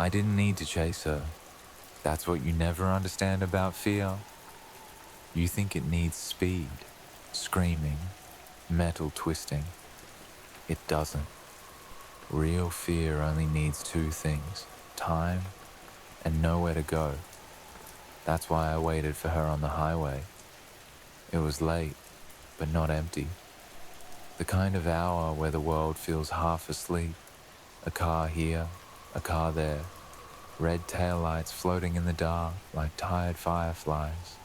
I didn't need to chase her. That's what you never understand about fear. You think it needs speed, screaming, metal twisting. It doesn't. Real fear only needs two things: time and nowhere to go. That's why I waited for her on the highway. It was late, but not empty. The kind of hour where the world feels half asleep. A car here, a car there. Red taillights floating in the dark like tired fireflies.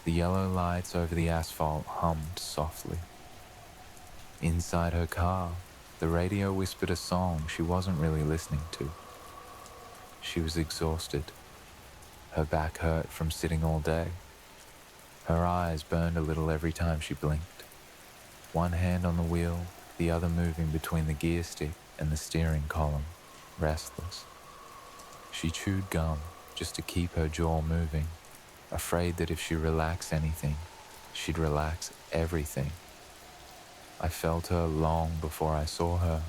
The yellow lights over the asphalt hummed softly. Inside her car, the radio whispered a song she wasn't really listening to. She was exhausted. Her back hurt from sitting all day. Her eyes burned a little every time she blinked. One hand on the wheel, the other moving between the gear stick and the steering column, restless. She chewed gum just to keep her jaw moving, afraid that if she relaxed anything, she'd relax everything. I felt her long before I saw her.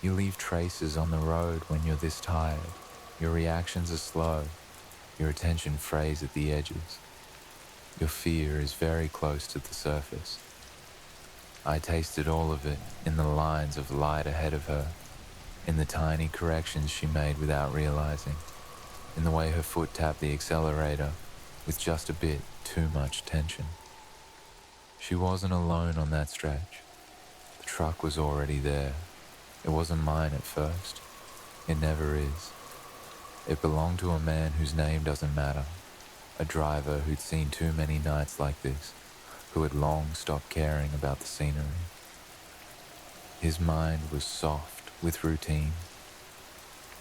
You leave traces on the road when you're this tired. Your reactions are slow, your attention frays at the edges. Your fear is very close to the surface. I tasted all of it in the lines of light ahead of her, in the tiny corrections she made without realizing, in the way her foot tapped the accelerator with just a bit too much tension. She wasn't alone on that stretch. The truck was already there. It wasn't mine at first. It never is. It belonged to a man whose name doesn't matter, a driver who'd seen too many nights like this, who had long stopped caring about the scenery. His mind was soft with routine.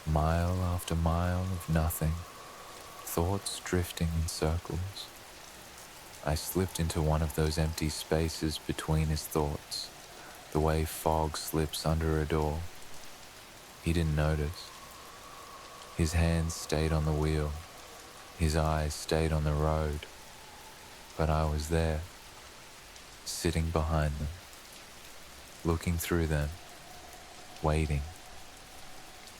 Mile after mile of nothing, thoughts drifting in circles. I slipped into one of those empty spaces between his thoughts, the way fog slips under a door. He didn't notice. His hands stayed on the wheel. His eyes stayed on the road. But I was there, sitting behind them, looking through them, waiting.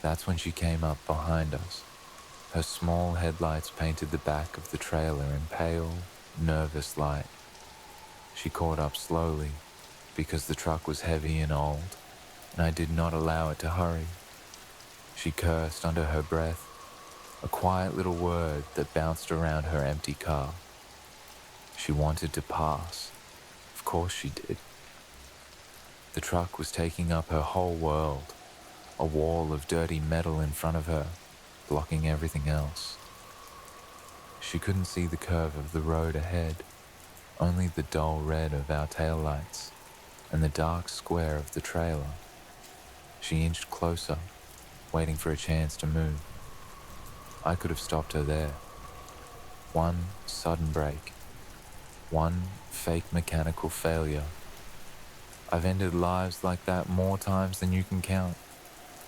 That's when she came up behind us. Her small headlights painted the back of the trailer in pale, nervous light. She caught up slowly because the truck was heavy and old, and I did not allow it to hurry. She cursed under her breath, a quiet little word that bounced around her empty car. She wanted to pass. Of course she did. The truck was taking up her whole world, a wall of dirty metal in front of her, blocking everything else. She couldn't see the curve of the road ahead, only the dull red of our taillights and the dark square of the trailer. She inched closer, waiting for a chance to move. I could have stopped her there. One sudden break, one fake mechanical failure. I've ended lives like that more times than you can count,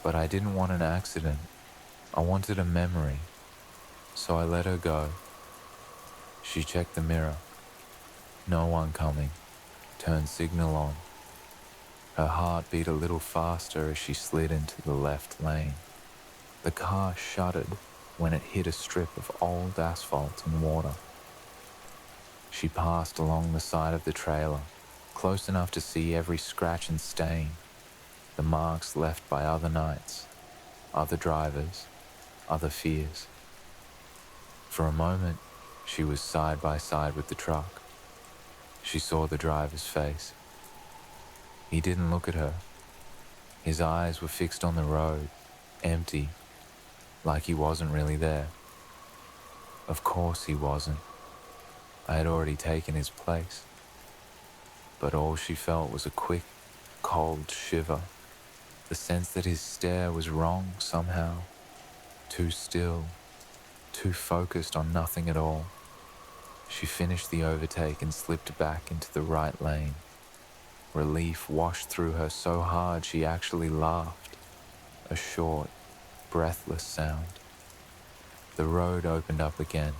but I didn't want an accident. I wanted a memory, so I let her go. She checked the mirror. No one coming. Turned signal on. Her heart beat a little faster as she slid into the left lane. The car shuddered when it hit a strip of old asphalt and water. She passed along the side of the trailer, close enough to see every scratch and stain, the marks left by other nights, other drivers, other fears. For a moment, she was side by side with the truck. She saw the driver's face. He didn't look at her. His eyes were fixed on the road, empty, like he wasn't really there. Of course he wasn't. I had already taken his place. But all she felt was a quick, cold shiver, the sense that his stare was wrong somehow, too still, too focused on nothing at all. She finished the overtake and slipped back into the right lane. Relief washed through her so hard she actually laughed, a short, breathless sound. The road opened up again,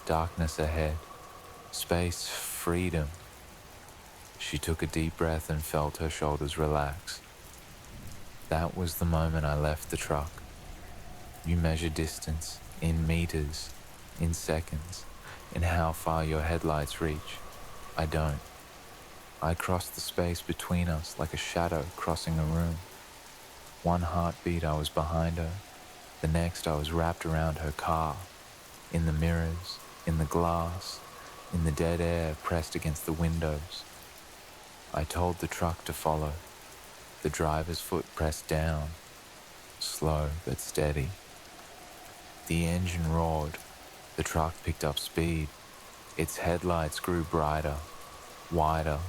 darkness ahead, space, freedom. She took a deep breath and felt her shoulders relax. That was the moment I left the truck. You measure distance in meters, in seconds, in how far your headlights reach. I don't. I crossed the space between us like a shadow crossing a room. One heartbeat I was behind her, the next I was wrapped around her car, in the mirrors, in the glass, in the dead air pressed against the windows. I told the truck to follow, the driver's foot pressed down, slow but steady. The engine roared, the truck picked up speed. Its headlights grew brighter, wider,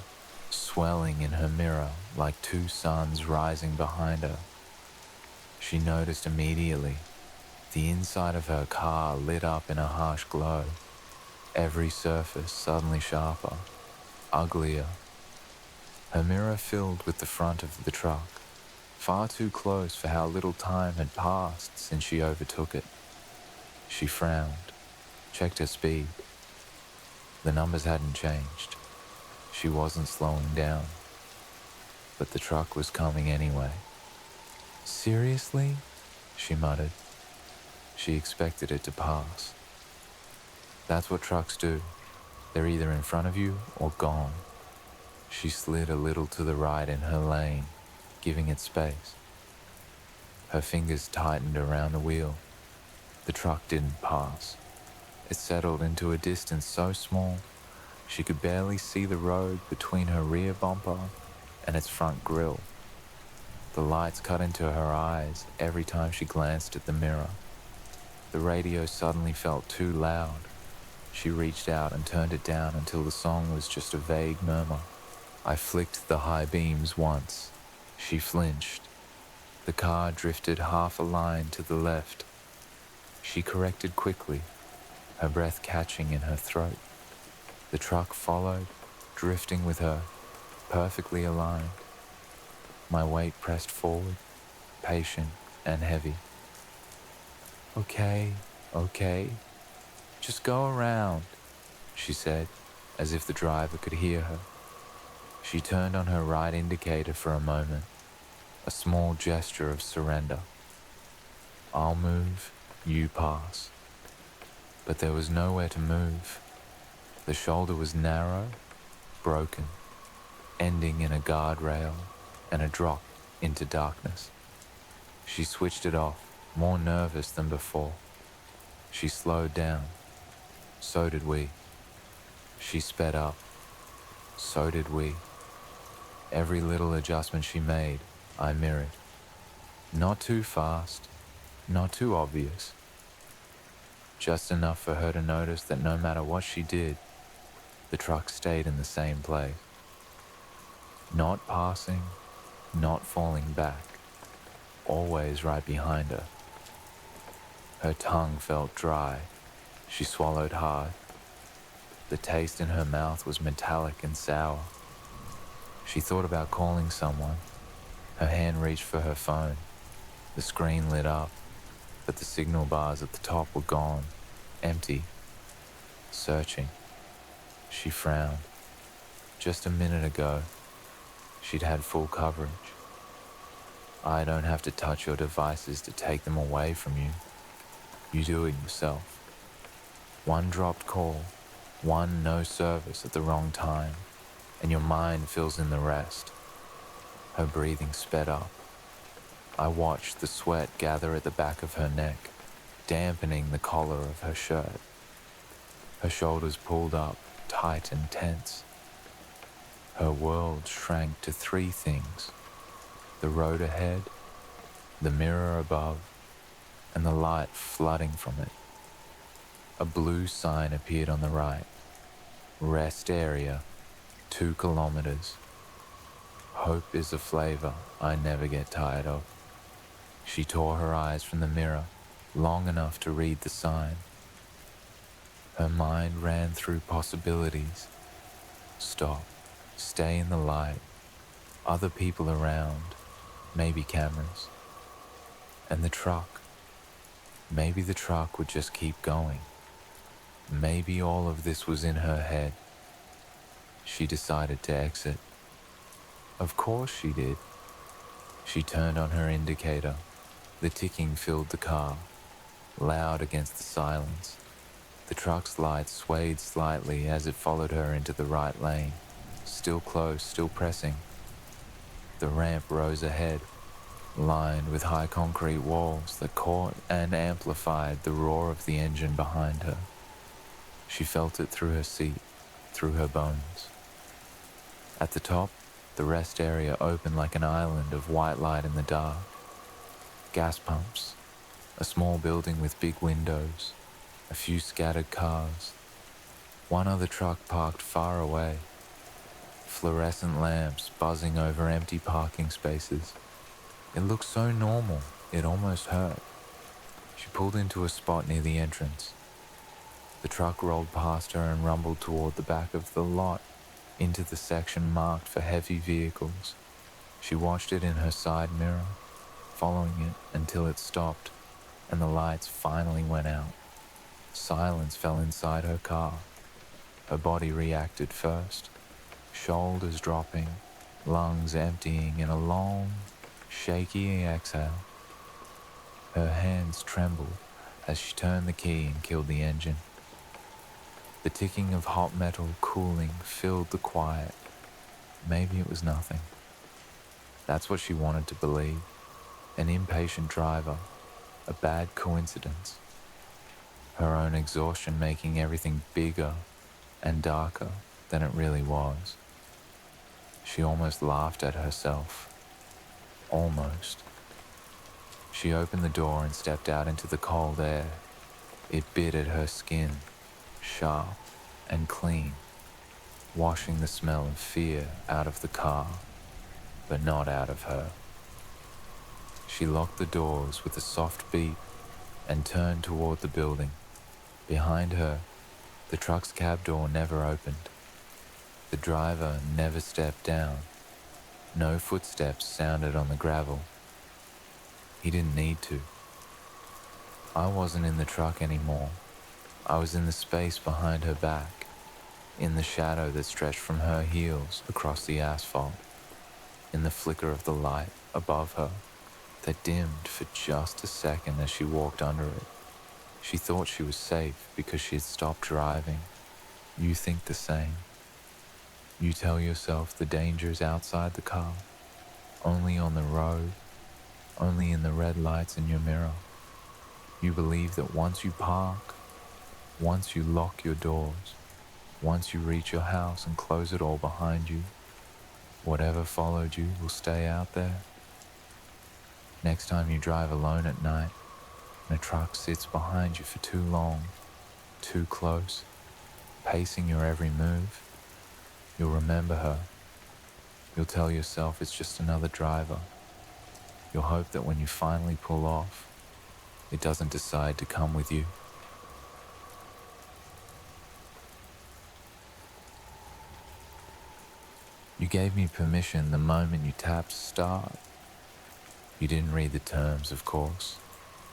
swelling in her mirror like two suns rising behind her. She noticed immediately. The inside of her car lit up in a harsh glow, every surface suddenly sharper, uglier. Her mirror filled with the front of the truck, far too close for how little time had passed since she overtook it. She frowned, checked her speed. The numbers hadn't changed. She wasn't slowing down, but the truck was coming anyway. Seriously? She muttered. She expected it to pass. That's what trucks do. They're either in front of you or gone. She slid a little to the right in her lane, giving it space. Her fingers tightened around the wheel. The truck didn't pass. It settled into a distance so small she could barely see the road between her rear bumper and its front grille. The lights cut into her eyes every time she glanced at the mirror. The radio suddenly felt too loud. She reached out and turned it down until the song was just a vague murmur. I flicked the high beams once. She flinched. The car drifted half a line to the left. She corrected quickly, her breath catching in her throat. The truck followed, drifting with her, perfectly aligned. My weight pressed forward, patient and heavy. Okay, just go around, she said, as if the driver could hear her. She turned on her right indicator for a moment, a small gesture of surrender. I'll move, you pass. But there was nowhere to move. The shoulder was narrow, broken, ending in a guardrail and a drop into darkness. She switched it off, more nervous than before. She slowed down. So did we. She sped up. So did we. Every little adjustment she made, I mirrored. Not too fast, not too obvious. Just enough for her to notice that no matter what she did, the truck stayed in the same place. Not passing, not falling back, always right behind her. Her tongue felt dry. She swallowed hard. The taste in her mouth was metallic and sour. She thought about calling someone. Her hand reached for her phone. The screen lit up, but the signal bars at the top were gone, empty, searching. She frowned. Just a minute ago, she'd had full coverage. I don't have to touch your devices to take them away from you. You do it yourself. One dropped call, one no service at the wrong time, and your mind fills in the rest. Her breathing sped up. I watched the sweat gather at the back of her neck, dampening the collar of her shirt. Her shoulders pulled up, tight and tense. Her world shrank to three things: the road ahead, the mirror above, and the light flooding from it. A blue sign appeared on the right. Rest area, 2 kilometers. Hope is a flavor I never get tired of. She tore her eyes from the mirror long enough to read the sign. Her mind ran through possibilities. Stop, stay in the light, other people around, maybe cameras. And the truck. Maybe the truck would just keep going. Maybe all of this was in her head. She decided to exit. Of course she did. She turned on her indicator. The ticking filled the car. loud against the silence. The truck's lights swayed slightly as it followed her into the right lane. Still close, still pressing. The ramp rose ahead, lined with high concrete walls that caught and amplified the roar of the engine behind her. She felt it through her seat, through her bones. At the top, the rest area opened like an island of white light in the dark. Gas pumps, a small building with big windows, a few scattered cars. One other truck parked far away. Fluorescent lamps buzzing over empty parking spaces. It looked so normal, it almost hurt. She pulled into a spot near the entrance. The truck rolled past her and rumbled toward the back of the lot, into the section marked for heavy vehicles. She watched it in her side mirror, following it until it stopped and the lights finally went out. Silence fell inside her car. Her body reacted first, shoulders dropping, lungs emptying in a long, shaky exhale. Her hands trembled as she turned the key and killed the engine. The ticking of hot metal cooling filled the quiet. Maybe it was nothing. That's what she wanted to believe. An impatient driver, a bad coincidence. Her own exhaustion making everything bigger and darker than it really was. She almost laughed at herself. Almost. She opened the door and stepped out into the cold air. It bit at her skin, sharp and clean, washing the smell of fear out of the car, but not out of her. She locked the doors with a soft beep and turned toward the building. Behind her, the truck's cab door never opened. The driver never stepped down. No footsteps sounded on the gravel. He didn't need to. I wasn't in the truck anymore. I was in the space behind her back, in the shadow that stretched from her heels across the asphalt, in the flicker of the light above her that dimmed for just a second as she walked under it. She thought she was safe because she had stopped driving. You think the same. You tell yourself the danger is outside the car, only on the road, only in the red lights in your mirror. You believe that once you park, once you lock your doors, once you reach your house and close it all behind you, whatever followed you will stay out there. Next time you drive alone at night and a truck sits behind you for too long, too close, pacing your every move, you'll remember her. You'll tell yourself it's just another driver. You'll hope that when you finally pull off, it doesn't decide to come with you. You gave me permission the moment you tapped start. You didn't read the terms, of course.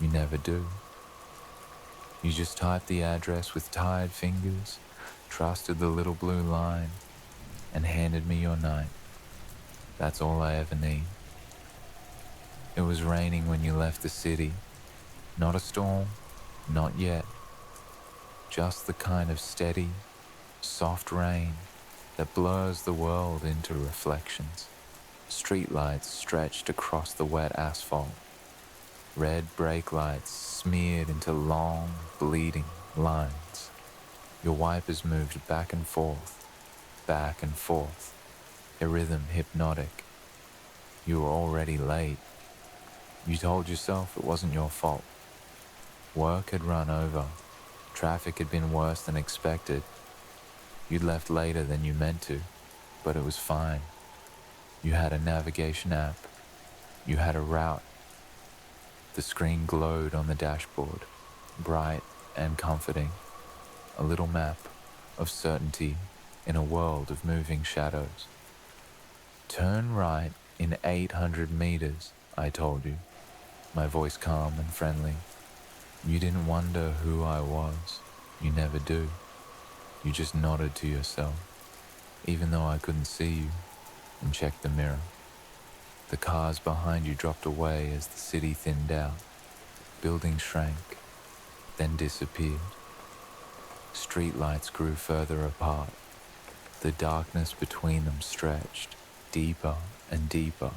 You never do. You just typed the address with tired fingers, trusted the little blue line, and handed me your night. That's all I ever need. It was raining when you left the city. Not a storm, not yet. Just the kind of steady, soft rain that blurs the world into reflections. Streetlights stretched across the wet asphalt. Red brake lights smeared into long, bleeding lines. Your wipers moved back and forth, a rhythm hypnotic. You were already late. You told yourself it wasn't your fault. Work had run over. Traffic had been worse than expected. You'd left later than you meant to, but it was fine. You had a navigation app. You had a route. The screen glowed on the dashboard, bright and comforting. A little map of certainty in a world of moving shadows. Turn right in 800 meters, I told you, my voice calm and friendly. You didn't wonder who I was. You never do. You just nodded to yourself, even though I couldn't see you, and checked the mirror. The cars behind you dropped away as the city thinned out. Buildings shrank. then disappeared. Streetlights grew further apart. The darkness between them stretched deeper and deeper,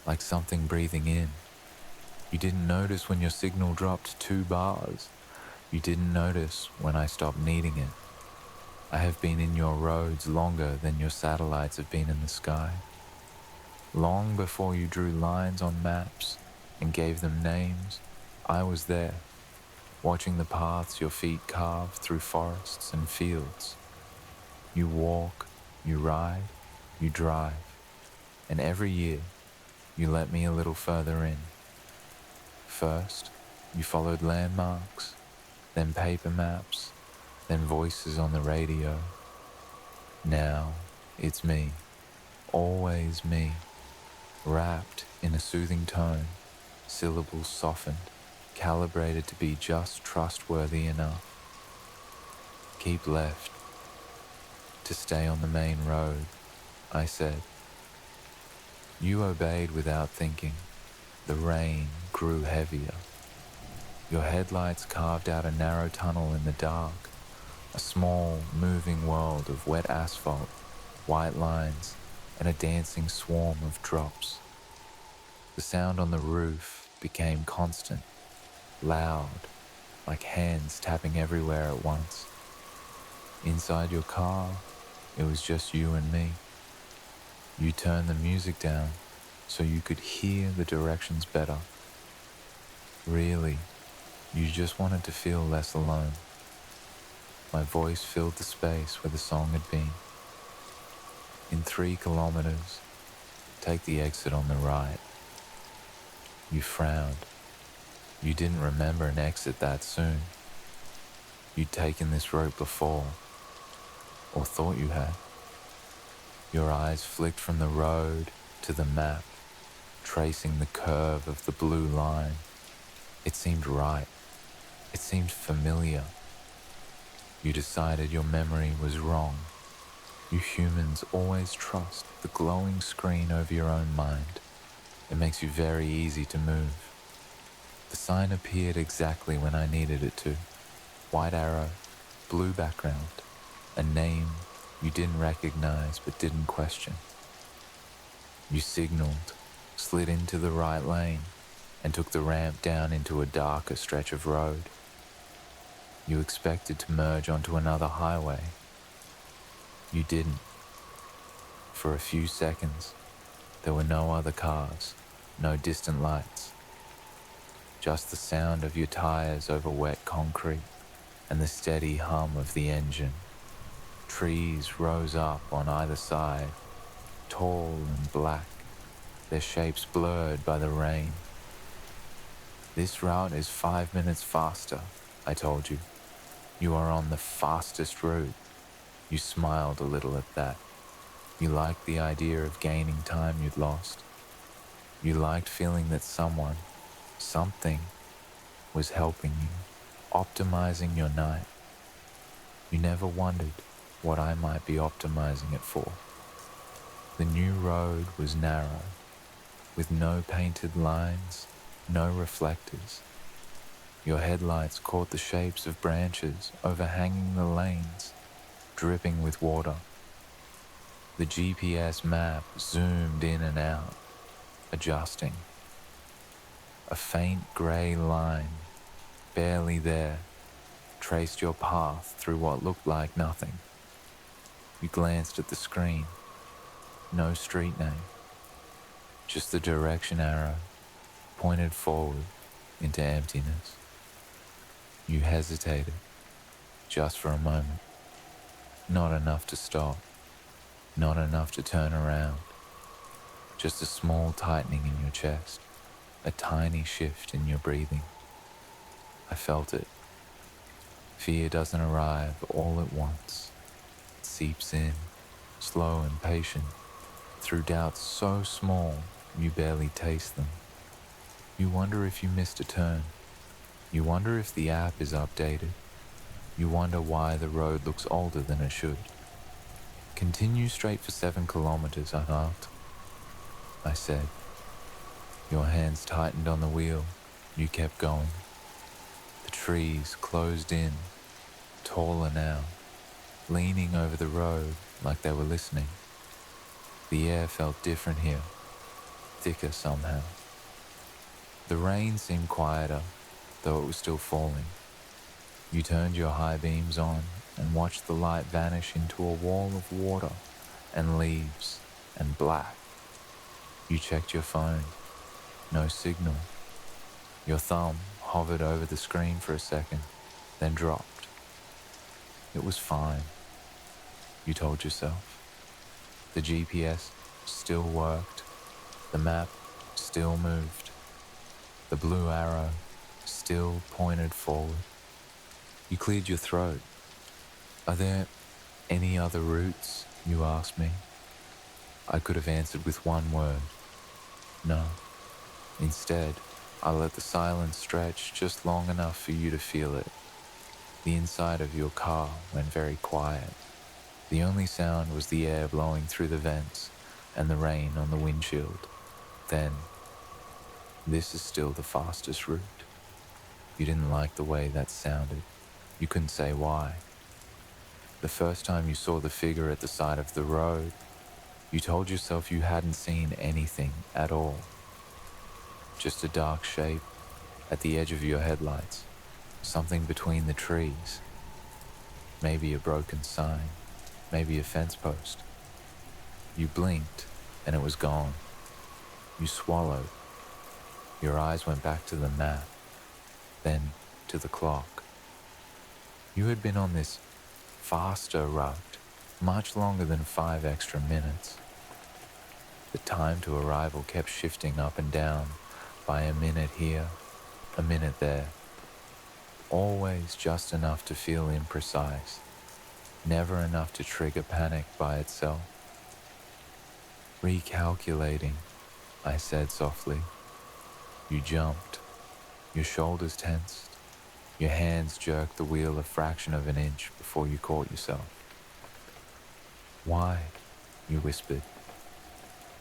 like something breathing in. You didn't notice when your signal dropped 2 bars. You didn't notice when I stopped needing it. I have been in your roads longer than your satellites have been in the sky. Long before you drew lines on maps and gave them names, I was there, watching the paths your feet carve through forests and fields. You walk, you ride, you drive, and every year you let me a little further in. First, you followed landmarks, then paper maps, then voices on the radio. Now, it's me, always me, wrapped in a soothing tone, syllables softened, calibrated to be just trustworthy enough. Keep left, to stay on the main road, I said. You obeyed without thinking. The rain grew heavier. Your headlights carved out a narrow tunnel in the dark, a small, moving world of wet asphalt, white lines, and a dancing swarm of drops. The sound on the roof became constant, loud, like hands tapping everywhere at once. Inside your car, it was just you and me. You turned the music down so you could hear the directions better. Really, you just wanted to feel less alone. My voice filled the space where the song had been. In 3 kilometers, take the exit on the right. You frowned. You didn't remember an exit that soon. You'd taken this route before, or thought you had. Your eyes flicked from the road to the map, tracing the curve of the blue line. It seemed right. It seemed familiar. You decided your memory was wrong. You humans always trust the glowing screen over your own mind. It makes you very easy to move. The sign appeared exactly when I needed it to. White arrow, blue background, a name you didn't recognize but didn't question. You signaled, slid into the right lane, and took the ramp down into a darker stretch of road. You expected to merge onto another highway. You didn't. For a few seconds, there were no other cars, no distant lights. Just the sound of your tires over wet concrete and the steady hum of the engine. Trees rose up on either side, tall and black, their shapes blurred by the rain. This route is 5 minutes faster, I told you. You are on the fastest route. You smiled a little at that. You liked the idea of gaining time you'd lost. You liked feeling that someone, something, was helping you, optimizing your night. You never wondered what I might be optimizing it for. The new road was narrow, with no painted lines, no reflectors. Your headlights caught the shapes of branches overhanging the lanes, dripping with water. The GPS map zoomed in and out, adjusting. A faint grey line, barely there, traced your path through what looked like nothing. You glanced at the screen. No street name. Just the direction arrow, pointed forward into emptiness. You hesitated, just for a moment. Not enough to stop. Not enough to turn around. Just a small tightening in your chest. A tiny shift in your breathing. I felt it. Fear doesn't arrive all at once. It seeps in, slow and patient, through doubts so small you barely taste them. You wonder if you missed a turn. You wonder if the app is updated. You wonder why the road looks older than it should. Continue straight for 7 kilometers, I asked. I said. Your hands tightened on the wheel. You kept going. The trees closed in, taller now, leaning over the road like they were listening. The air felt different here, thicker somehow. The rain seemed quieter, though it was still falling. You turned your high beams on and watched the light vanish into a wall of water and leaves and black. You checked your phone. No signal. Your thumb hovered over the screen for a second, then dropped. It was fine, you told yourself. The GPS still worked. The map still moved. The blue arrow still pointed forward. You cleared your throat. Are there any other routes, you asked me? I could have answered with one word. No. Instead, I let the silence stretch just long enough for you to feel it. The inside of your car went very quiet. The only sound was the air blowing through the vents and the rain on the windshield. Then, this is still the fastest route. You didn't like the way that sounded. You couldn't say why. The first time you saw the figure at the side of the road, you told yourself you hadn't seen anything at all. Just a dark shape at the edge of your headlights, something between the trees. Maybe a broken sign, maybe a fence post. You blinked and it was gone. You swallowed. Your eyes went back to the map, then to the clock. You had been on this faster route much longer than 5 extra minutes. The time to arrival kept shifting up and down by a minute here, a minute there. Always just enough to feel imprecise, never enough to trigger panic by itself. Recalculating, I said softly. You jumped, your shoulders tensed, your hands jerked the wheel a fraction of an inch before you caught yourself. Why? You whispered.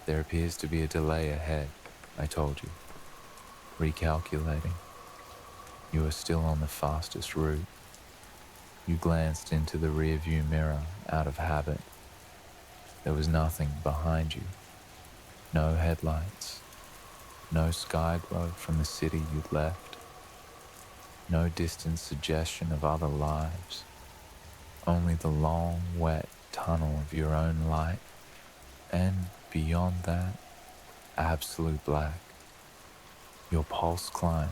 There appears to be a delay ahead, I told you. Recalculating. You are still on the fastest route. You glanced into the rearview mirror out of habit. There was nothing behind you. No headlights. No sky glow from the city you'd left. No distant suggestion of other lives. Only the long, wet tunnel of your own light. And beyond that, absolute black. Your pulse climbed.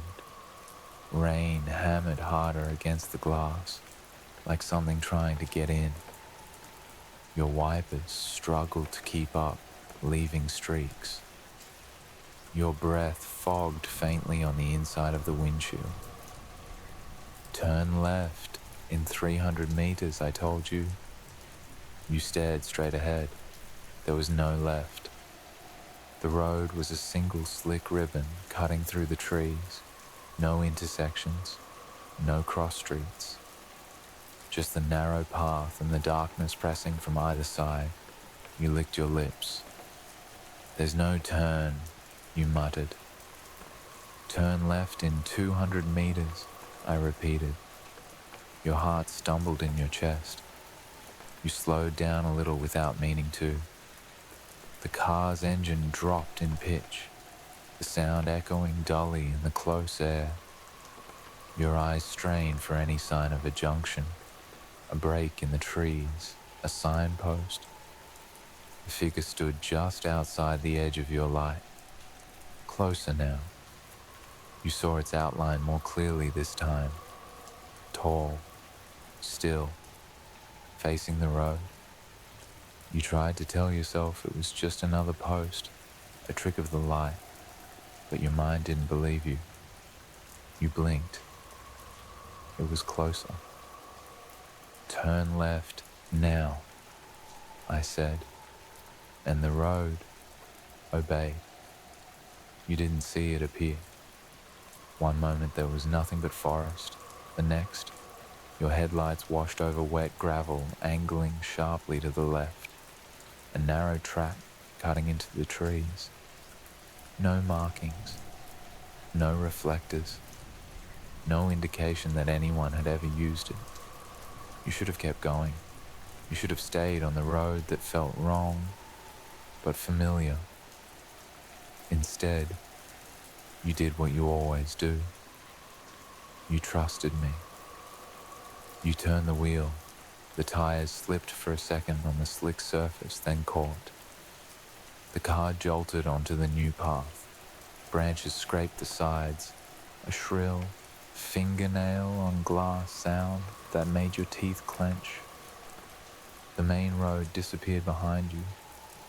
Rain hammered harder against the glass, like something trying to get in. Your wipers struggled to keep up, leaving streaks. Your breath fogged faintly on the inside of the windshield. Turn left in 300 meters, I told you. You stared straight ahead. There was no left. The road was a single slick ribbon cutting through the trees. No intersections, no cross streets. Just the narrow path and the darkness pressing from either side. You licked your lips. There's no turn, you muttered. Turn left in 200 meters, I repeated. Your heart stumbled in your chest. You slowed down a little without meaning to. The car's engine dropped in pitch, the sound echoing dully in the close air. Your eyes strained for any sign of a junction, a break in the trees, a signpost. The figure stood just outside the edge of your light. Closer now. You saw its outline more clearly this time. Tall, still, facing the road. You tried to tell yourself it was just another post, a trick of the light, but your mind didn't believe you. You blinked. It was closer. Turn left now, I said, and the road obeyed. You didn't see it appear. One moment there was nothing but forest. The next, your headlights washed over wet gravel, angling sharply to the left. A narrow track cutting into the trees. No markings. No reflectors. No indication that anyone had ever used it. You should have kept going. You should have stayed on the road that felt wrong, but familiar. Instead, you did what you always do. You trusted me. You turned the wheel. The tires slipped for a second on the slick surface, then caught. The car jolted onto the new path. Branches scraped the sides. A shrill, fingernail on glass sound that made your teeth clench. The main road disappeared behind you,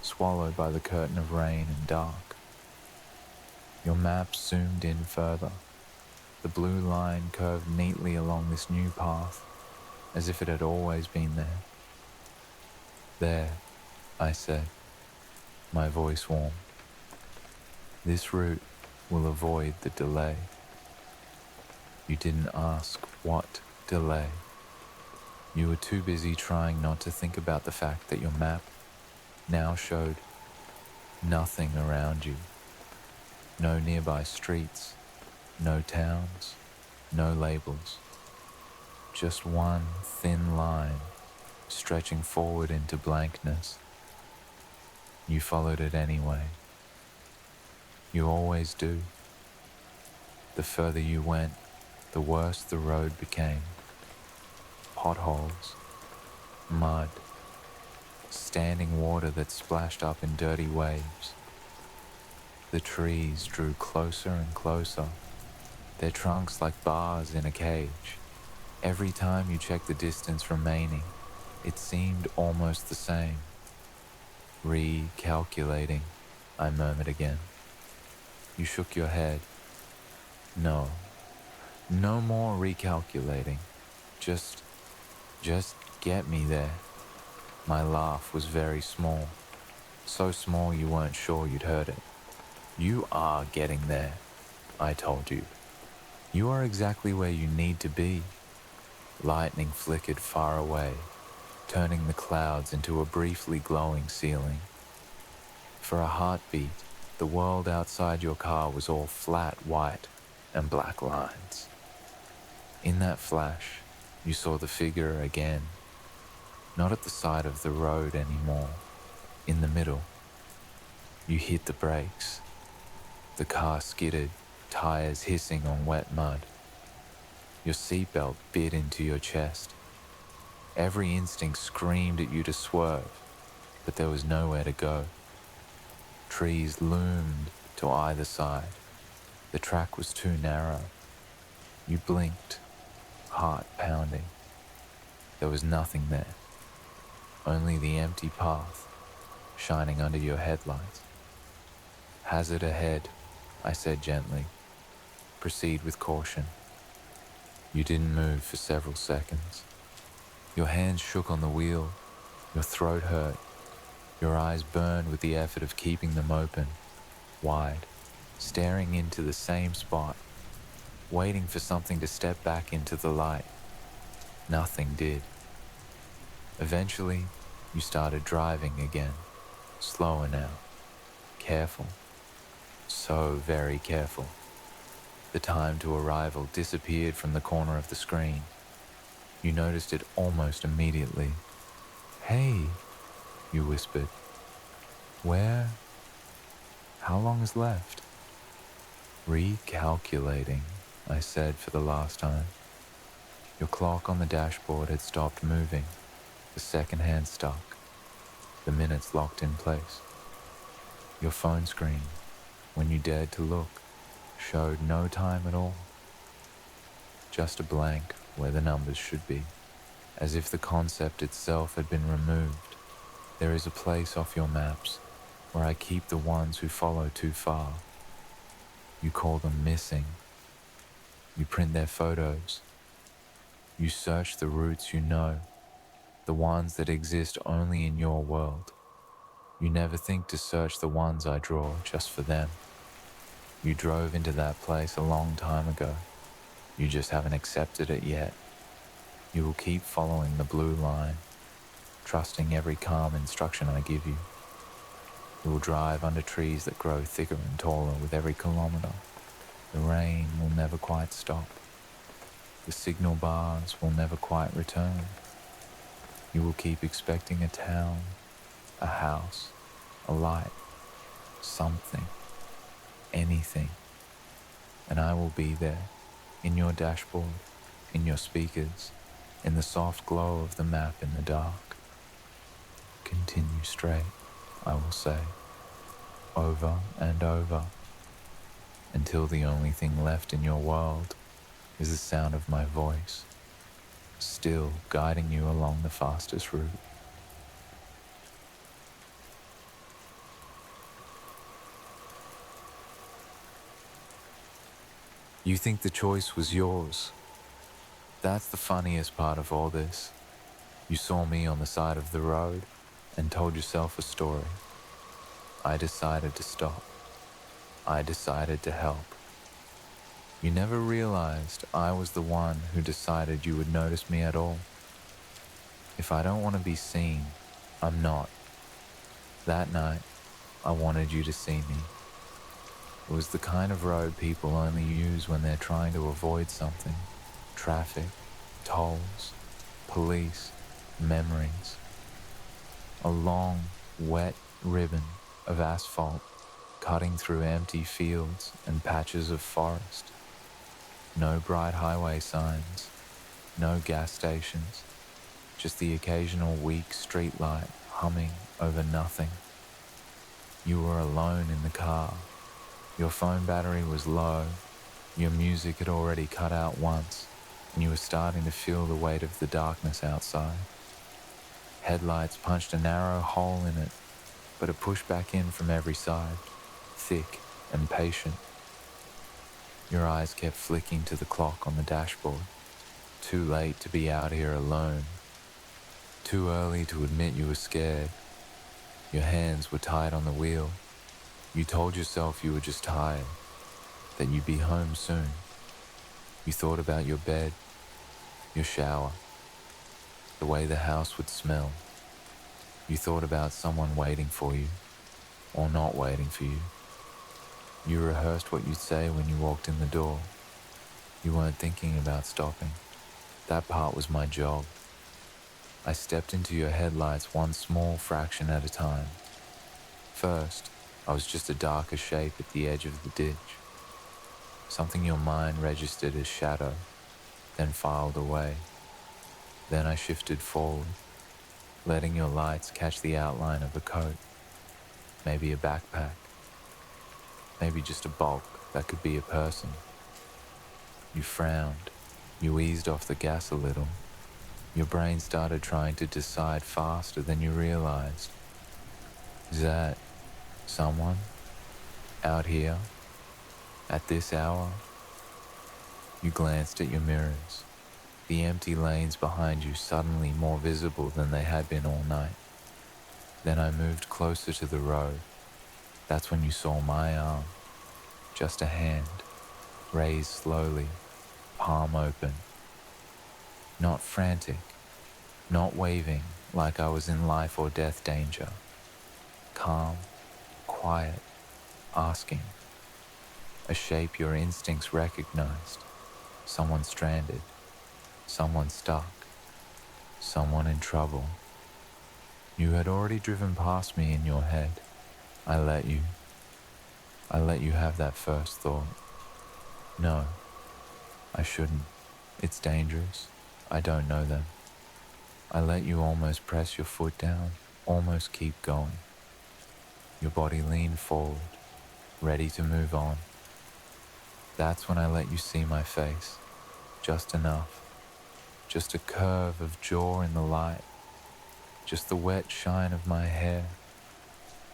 swallowed by the curtain of rain and dark. Your map zoomed in further. The blue line curved neatly along this new path, as if it had always been there. There, I said, my voice warmed. This route will avoid the delay. You didn't ask what delay. You were too busy trying not to think about the fact that your map now showed nothing around you. No nearby streets, no towns, no labels. Just one thin line stretching forward into blankness. You followed it anyway. You always do. The further you went, the worse the road became. Potholes, mud, standing water that splashed up in dirty waves. The trees drew closer and closer, their trunks like bars in a cage. Every time you checked the distance remaining, it seemed almost the same. Recalculating, I murmured again. You shook your head. No more recalculating. Just get me there. My laugh was very small. So small you weren't sure you'd heard it. You are getting there, I told you. You are exactly where you need to be. Lightning flickered far away, turning the clouds into a briefly glowing ceiling. For a heartbeat, the world outside your car was all flat white and black lines. In that flash, you saw the figure again, not at the side of the road anymore, in the middle. You hit the brakes. The car skidded, tires hissing on wet mud. Your seatbelt bit into your chest. Every instinct screamed at you to swerve, but there was nowhere to go. Trees loomed to either side. The track was too narrow. You blinked, heart pounding. There was nothing there, only the empty path shining under your headlights. Hazard ahead, I said gently. Proceed with caution. You didn't move for several seconds. Your hands shook on the wheel. Your throat hurt. Your eyes burned with the effort of keeping them open, wide, staring into the same spot, waiting for something to step back into the light. Nothing did. Eventually, you started driving again, slower now, careful, so very careful. The time to arrival disappeared from the corner of the screen. You noticed it almost immediately. Hey, you whispered. Where? How long is left? Recalculating, I said for the last time. Your clock on the dashboard had stopped moving. The second hand stuck. The minutes locked in place. Your phone screen, when you dared to look, showed no time at all. Just a blank where the numbers should be, as if the concept itself had been removed. There is a place off your maps where I keep the ones who follow too far. You call them missing. You print their photos. You search the routes you know, the ones that exist only in your world. You never think to search the ones I draw just for them. You drove into that place a long time ago. You just haven't accepted it yet. You will keep following the blue line, trusting every calm instruction I give you. You will drive under trees that grow thicker and taller with every kilometer. The rain will never quite stop. The signal bars will never quite return. You will keep expecting a town, a house, a light, something, anything. And I will be there, in your dashboard, in your speakers, in the soft glow of the map in the dark. Continue straight, I will say, over and over, until the only thing left in your world is the sound of my voice, still guiding you along the fastest route. You think the choice was yours. That's the funniest part of all this. You saw me on the side of the road and told yourself a story. I decided to stop. I decided to help. You never realized I was the one who decided you would notice me at all. If I don't want to be seen, I'm not. That night, I wanted you to see me. It was the kind of road people only use when they're trying to avoid something. Traffic, tolls, police, memories. A long, wet ribbon of asphalt cutting through empty fields and patches of forest. No bright highway signs, no gas stations, just the occasional weak streetlight humming over nothing. You were alone in the car. Your phone battery was low. Your music had already cut out once, and you were starting to feel the weight of the darkness outside. Headlights punched a narrow hole in it, but it pushed back in from every side, thick and patient. Your eyes kept flicking to the clock on the dashboard. Too late to be out here alone. Too early to admit you were scared. Your hands were tied on the wheel. You told yourself you were just tired, that you'd be home soon. You thought about your bed, your shower, the way the house would smell. You thought about someone waiting for you, or not waiting for you. You rehearsed what you'd say when you walked in the door. You weren't thinking about stopping. That part was my job. I stepped into your headlights one small fraction at a time. First, I was just a darker shape at the edge of the ditch. Something your mind registered as shadow, then filed away. Then I shifted forward, letting your lights catch the outline of a coat, maybe a backpack, maybe just a bulk that could be a person. You frowned. You eased off the gas a little. Your brain started trying to decide faster than you realized. Is that someone out here at this hour? You glanced at your mirrors, the empty lanes behind you suddenly more visible than they had been all night. Then I moved closer to the road. That's when you saw my arm, just a hand, raised slowly, palm open. Not frantic, not waving like I was in life or death danger. Calm, quiet, asking. A shape your instincts recognized. Someone stranded, someone stuck, someone in trouble. You had already driven past me in your head. I let you have that first thought. No, I shouldn't. It's dangerous. I don't know them. I let you almost press your foot down, almost keep going. Your body leaned forward, ready to move on. That's when I let you see my face, just enough. Just a curve of jaw in the light, just the wet shine of my hair,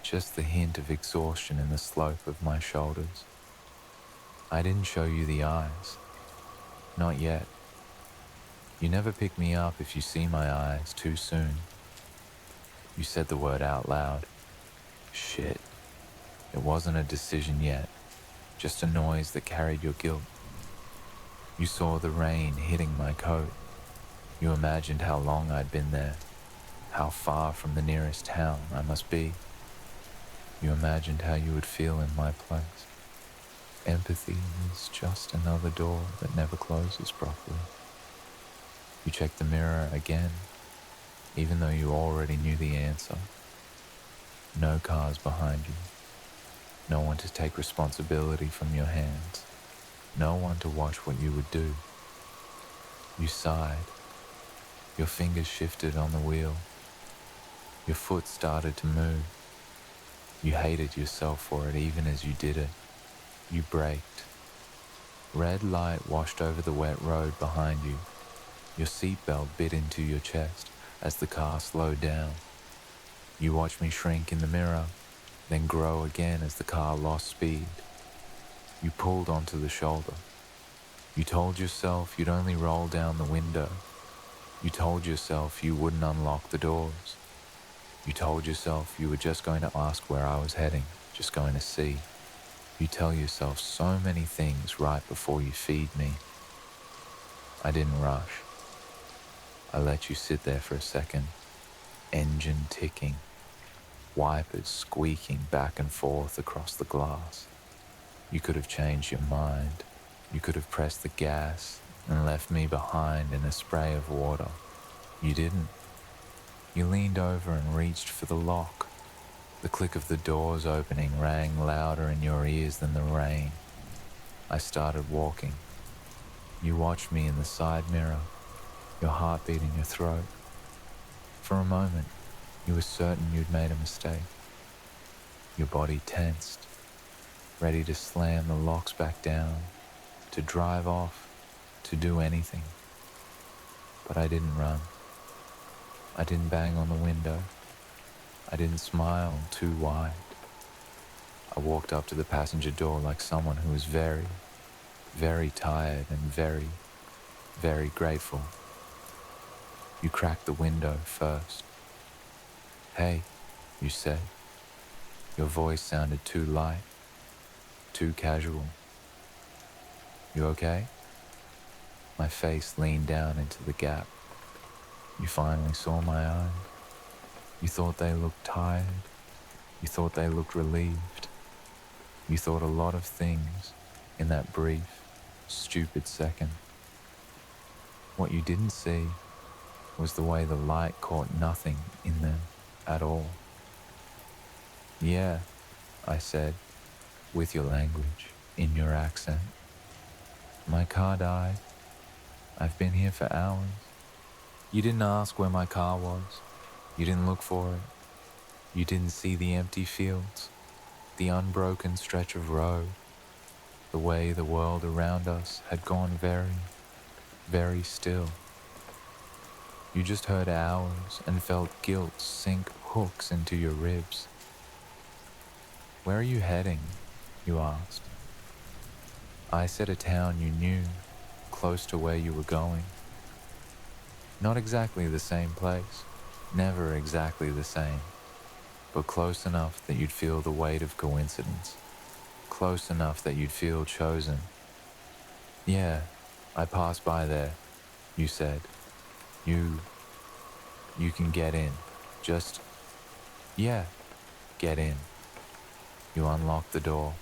just the hint of exhaustion in the slope of my shoulders. I didn't show you the eyes, not yet. You never pick me up if you see my eyes too soon. You said the word out loud. Shit. It wasn't a decision yet, just a noise that carried your guilt. You saw the rain hitting my coat. You imagined how long I'd been there, how far from the nearest town I must be. You imagined how you would feel in my place. Empathy is just another door that never closes properly. You checked the mirror again, even though you already knew the answer. No cars behind you. No one to take responsibility from your hands. No one to watch what you would do. You sighed. Your fingers shifted on the wheel. Your foot started to move. You hated yourself for it even as you did it. You braked. Red light washed over the wet road behind you. Your seatbelt bit into your chest as the car slowed down. You watched me shrink in the mirror, then grow again as the car lost speed. You pulled onto the shoulder. You told yourself you'd only roll down the window. You told yourself you wouldn't unlock the doors. You told yourself you were just going to ask where I was heading, just going to see. You tell yourself so many things right before you feed me. I didn't rush. I let you sit there for a second, engine ticking, wipers squeaking back and forth across the glass. You could have changed your mind. You could have pressed the gas and left me behind in a spray of water. You didn't. You leaned over and reached for the lock. The click of the doors opening rang louder in your ears than the rain. I started walking. You watched me in the side mirror, your heartbeat in your throat. For a moment, you were certain you'd made a mistake. Your body tensed, ready to slam the locks back down, to drive off, to do anything. But I didn't run. I didn't bang on the window. I didn't smile too wide. I walked up to the passenger door like someone who was very, very tired and very, very grateful. You cracked the window first. "Hey," you said. Your voice sounded too light, too casual. "You okay?" My face leaned down into the gap. You finally saw my eyes. You thought they looked tired. You thought they looked relieved. You thought a lot of things in that brief, stupid second. What you didn't see was the way the light caught nothing in them at all. "Yeah," I said, with your language, in your accent. "My car died. I've been here for hours." You didn't ask where my car was. You didn't look for it. You didn't see the empty fields, the unbroken stretch of road, the way the world around us had gone very, very still. You just heard hours and felt guilt sink hooks into your ribs. "Where are you heading?" you asked. I said a town you knew, close to where you were going. Not exactly the same place, never exactly the same, but close enough that you'd feel the weight of coincidence, close enough that you'd feel chosen. "Yeah, I passed by there," you said. You can get in. Just, yeah, get in." You unlocked the door.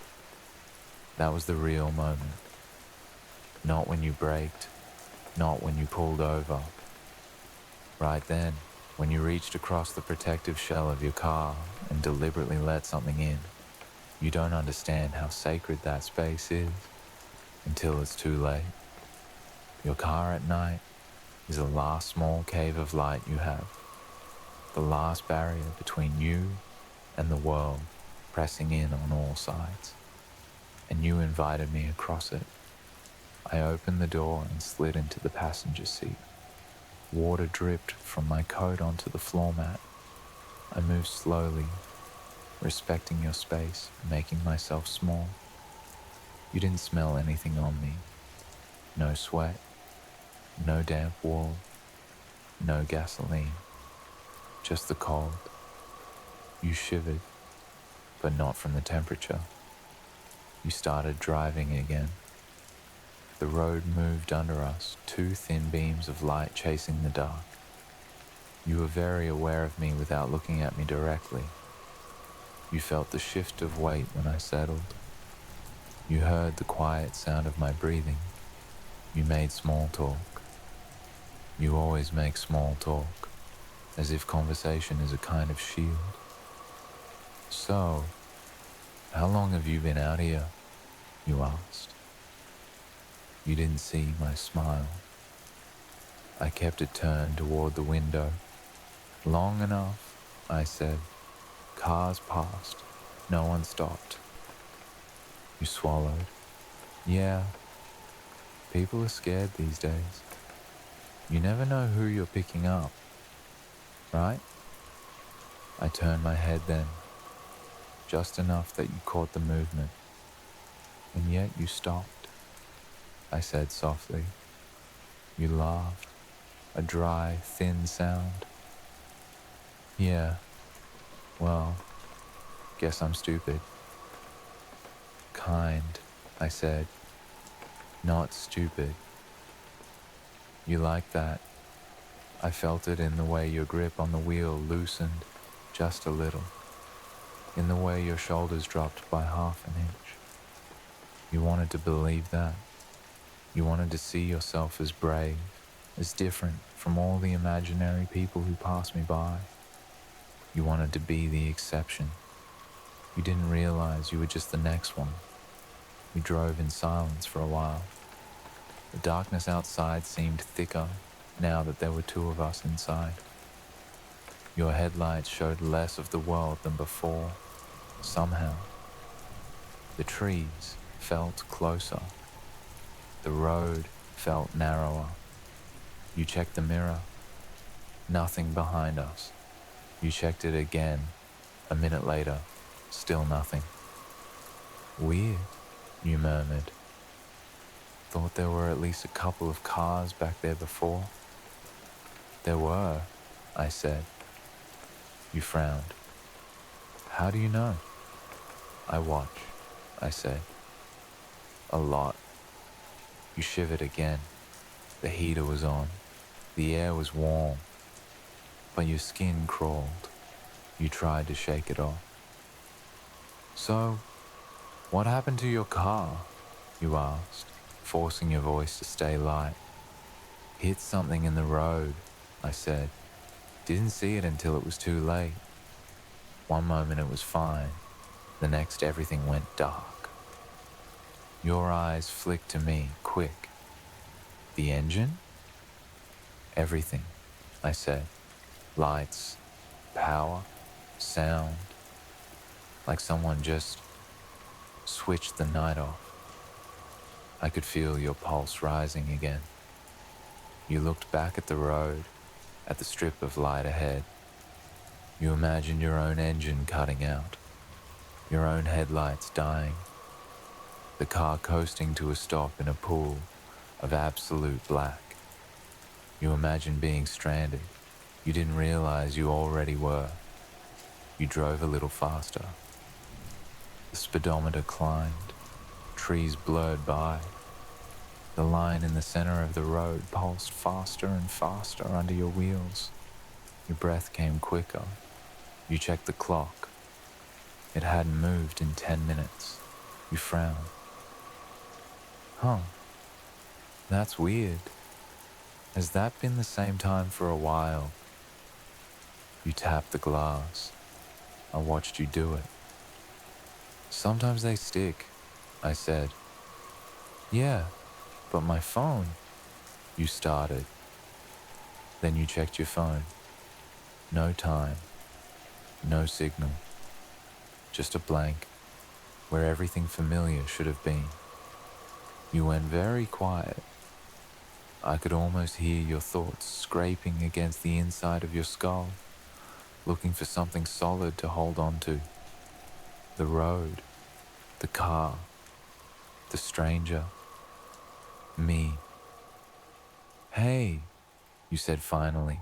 That was the real moment. Not when you braked, not when you pulled over. Right then, when you reached across the protective shell of your car and deliberately let something in. You don't understand how sacred that space is until it's too late. Your car at night is the last small cave of light you have, the last barrier between you and the world pressing in on all sides. And you invited me across it. I opened the door and slid into the passenger seat. Water dripped from my coat onto the floor mat. I moved slowly, respecting your space, making myself small. You didn't smell anything on me. No sweat, no damp wool, no gasoline, just the cold. You shivered, but not from the temperature. You started driving again. The road moved under us, two thin beams of light chasing the dark. You were very aware of me without looking at me directly. You felt the shift of weight when I settled. You heard the quiet sound of my breathing. You made small talk. You always make small talk, as if conversation is a kind of shield. So, how long have you been out here? You asked. You didn't see my smile. I kept it turned toward the window. Long enough, I said. Cars passed. No one stopped. You swallowed. Yeah, people are scared these days. You never know who you're picking up, right? I turned my head then, just enough that you caught the movement. And yet you stopped, I said softly. You laughed, a dry, thin sound. Yeah, well, guess I'm stupid. Kind, I said, not stupid. You like that? I felt it in the way your grip on the wheel loosened just a little, in the way your shoulders dropped by half an inch. You wanted to believe that. You wanted to see yourself as brave, as different from all the imaginary people who passed me by. You wanted to be the exception. You didn't realize you were just the next one. We drove in silence for a while. The darkness outside seemed thicker now that there were two of us inside. Your headlights showed less of the world than before, somehow. The trees felt closer. The road felt narrower. You checked the mirror. Nothing behind us. You checked it again. A minute later, still nothing. Weird, you murmured. Thought there were at least a couple of cars back there before. There were, I said. You frowned. How do you know? I watch, I said. A lot. You shivered again. The heater was on. The air was warm. But your skin crawled. You tried to shake it off. So, what happened to your car? You asked, forcing your voice to stay light. Hit something in the road, I said. Didn't see it until it was too late. One moment it was fine. The next everything went dark. Your eyes flicked to me, quick. The engine? Everything, I said. Lights, power, sound. Like someone just switched the night off. I could feel your pulse rising again. You looked back at the road, at the strip of light ahead. You imagined your own engine cutting out, your own headlights dying, the car coasting to a stop in a pool of absolute black. You imagined being stranded. You didn't realize you already were. You drove a little faster. The speedometer climbed. Trees blurred by. The line in the center of the road pulsed faster and faster under your wheels. Your breath came quicker. You checked the clock. It hadn't moved in 10 minutes. You frowned. Huh. That's weird. Has that been the same time for a while? You tapped the glass. I watched you do it. Sometimes they stick, I said. Yeah, but my phone. You started. Then you checked your phone. No time. No signal. Just a blank, where everything familiar should have been. You went very quiet. I could almost hear your thoughts scraping against the inside of your skull, looking for something solid to hold on to. The road, the car, the stranger, me. Hey, you said finally,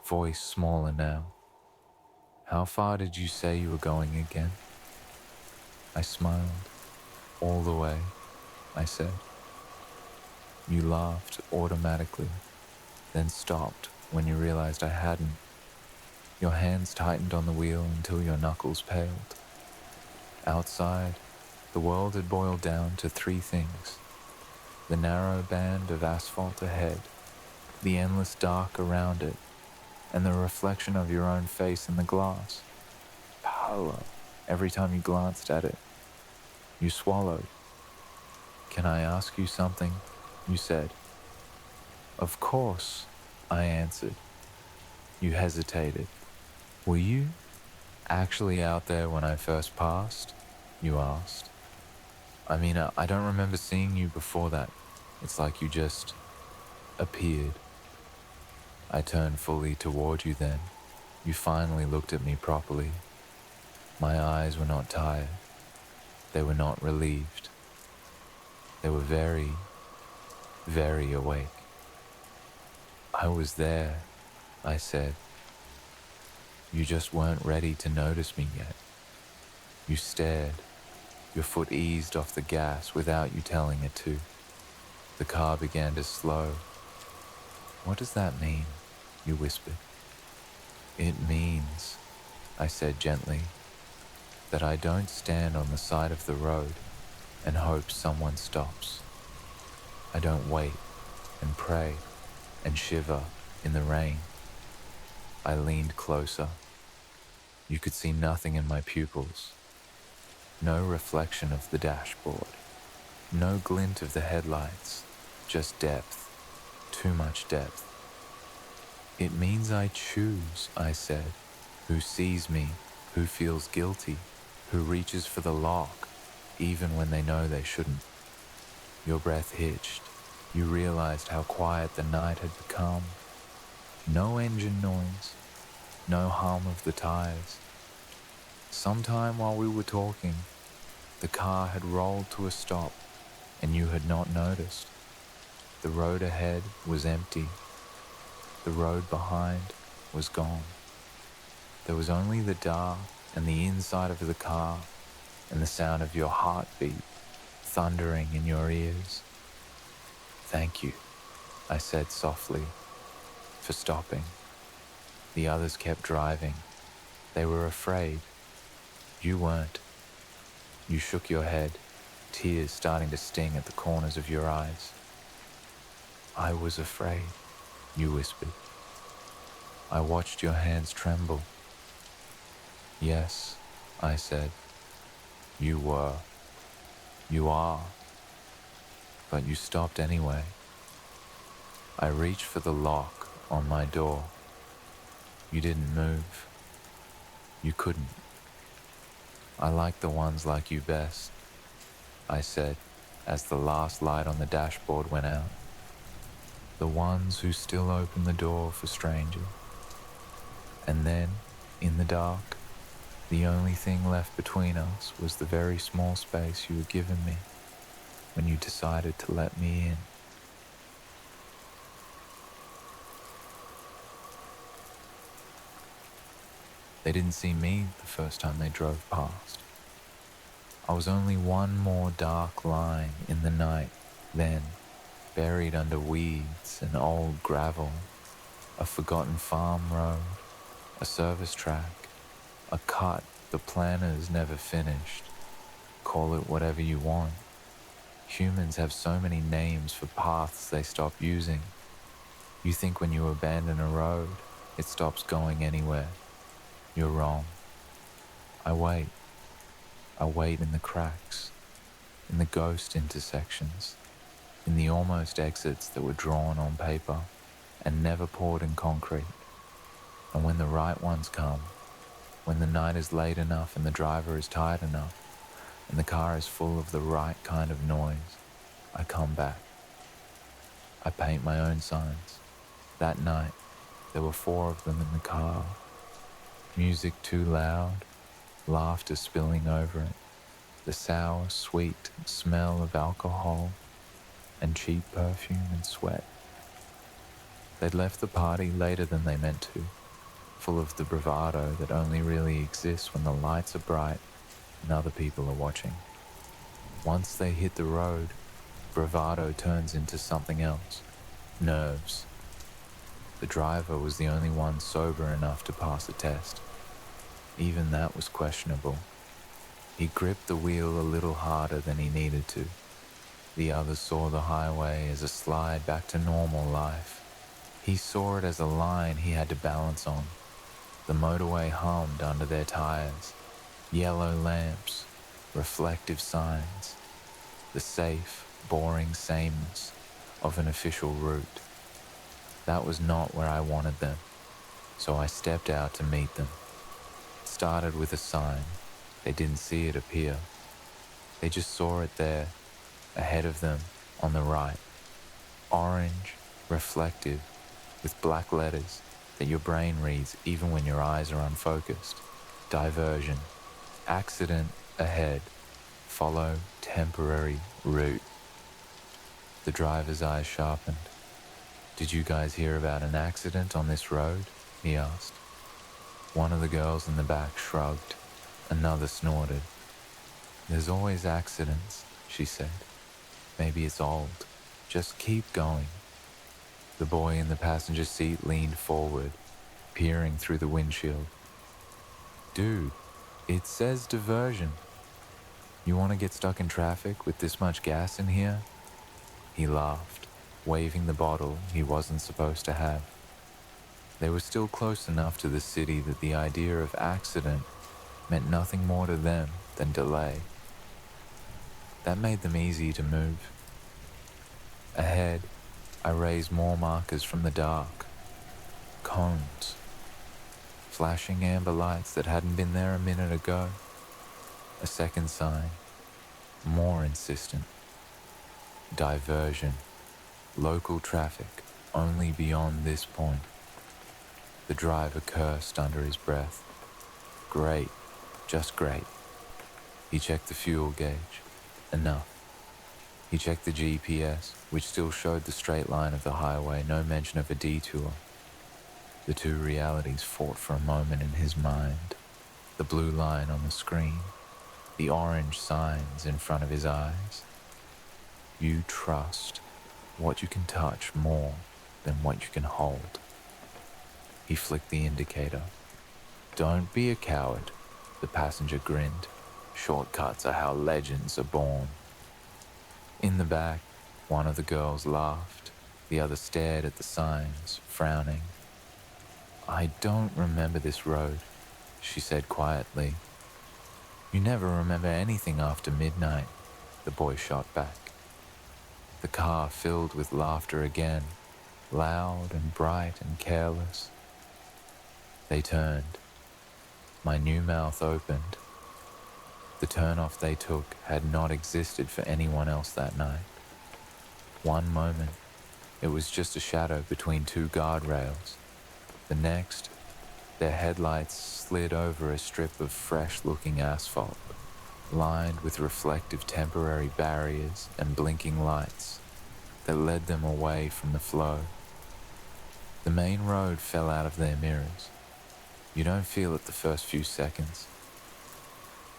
voice smaller now. How far did you say you were going again? I smiled. All the way, I said. You laughed automatically, then stopped when you realized I hadn't. Your hands tightened on the wheel until your knuckles paled. Outside, the world had boiled down to three things: the narrow band of asphalt ahead, the endless dark around it, and the reflection of your own face in the glass. Paolo, every time you glanced at it. You swallowed. "Can I ask you something?" you said. "Of course," I answered. You hesitated. "Were you actually out there when I first passed?" you asked. "I mean, I don't remember seeing you before that. It's like you just appeared." I turned fully toward you then. You finally looked at me properly. My eyes were not tired. They were not relieved. They were very, very awake. "I was there," I said. "You just weren't ready to notice me yet." You stared. Your foot eased off the gas without you telling it to. The car began to slow. "What does that mean?" you whispered. "It means," I said gently, "that I don't stand on the side of the road and hope someone stops. I don't wait and pray and shiver in the rain." I leaned closer. You could see nothing in my pupils. No reflection of the dashboard. No glint of the headlights. Just depth. Too much depth. "It means I choose," I said. "Who sees me, who feels guilty, who reaches for the lock, even when they know they shouldn't." Your breath hitched. You realized how quiet the night had become. No engine noise. No hum of the tires. Sometime while we were talking, the car had rolled to a stop, and you had not noticed. The road ahead was empty. The road behind was gone. There was only the dark and the inside of the car and the sound of your heartbeat thundering in your ears. "Thank you," I said softly, "for stopping." The others kept driving. They were afraid. You weren't. You shook your head, tears starting to sting at the corners of your eyes. "I was afraid," you whispered. I watched your hands tremble. "Yes," I said. "You were. You are. But you stopped anyway." I reached for the lock on my door. You didn't move. You couldn't. "I like the ones like you best," I said as the last light on the dashboard went out. "The ones who still open the door for strangers." And then, in the dark, the only thing left between us was the very small space you had given me when you decided to let me in. They didn't see me the first time they drove past. I was only one more dark line in the night then, buried under weeds and old gravel, a forgotten farm road, a service track, a cut the planners never finished. Call it whatever you want. Humans have so many names for paths they stop using. You think when you abandon a road, it stops going anywhere. You're wrong. I wait. I wait in the cracks, in the ghost intersections, in the almost exits that were drawn on paper and never poured in concrete. And when the right ones come, when the night is late enough and the driver is tired enough, and the car is full of the right kind of noise, I come back. I paint my own signs. That night, there were 4 of them in the car. Music too loud, laughter spilling over it, the sour, sweet smell of alcohol and cheap perfume and sweat. They'd left the party later than they meant to, full of the bravado that only really exists when the lights are bright and other people are watching. Once they hit the road, bravado turns into something else. Nerves. The driver was the only one sober enough to pass the test. Even that was questionable. He gripped the wheel a little harder than he needed to. The others saw the highway as a slide back to normal life. He saw it as a line he had to balance on. The motorway hummed under their tires, yellow lamps, reflective signs, the safe, boring sameness of an official route. That was not where I wanted them, so I stepped out to meet them. It started with a sign. They didn't see it appear. They just saw it there, ahead of them, on the right. Orange, reflective, with black letters that your brain reads even when your eyes are unfocused. Diversion. Accident ahead. Follow temporary route. The driver's eyes sharpened. "Did you guys hear about an accident on this road?" he asked. One of the girls in the back shrugged. Another snorted. "There's always accidents," she said. "Maybe it's old. Just keep going." The boy in the passenger seat leaned forward, peering through the windshield. "Dude, it says diversion. You want to get stuck in traffic with this much gas in here?" He laughed, waving the bottle he wasn't supposed to have. They were still close enough to the city that the idea of accident meant nothing more to them than delay. That made them easy to move. Ahead, I raised more markers from the dark. Cones. Flashing amber lights that hadn't been there a minute ago. A second sign. More insistent. Diversion. Local traffic, only beyond this point. The driver cursed under his breath. Great. Just great. He checked the fuel gauge. Enough. He checked the GPS, which still showed the straight line of the highway, no mention of a detour. The two realities fought for a moment in his mind. The blue line on the screen, the orange signs in front of his eyes. You trust what you can touch more than what you can hold. He flicked the indicator. "Don't be a coward," the passenger grinned. "Shortcuts are how legends are born." In the back, one of the girls laughed. The other stared at the signs, frowning. "I don't remember this road," she said quietly. "You never remember anything after midnight," the boy shot back. The car filled with laughter again, loud and bright and careless. They turned. My new mouth opened. The turnoff they took had not existed for anyone else that night. One moment, it was just a shadow between two guardrails. The next, their headlights slid over a strip of fresh-looking asphalt, lined with reflective temporary barriers and blinking lights that led them away from the flow. The main road fell out of their mirrors. You don't feel it the first few seconds.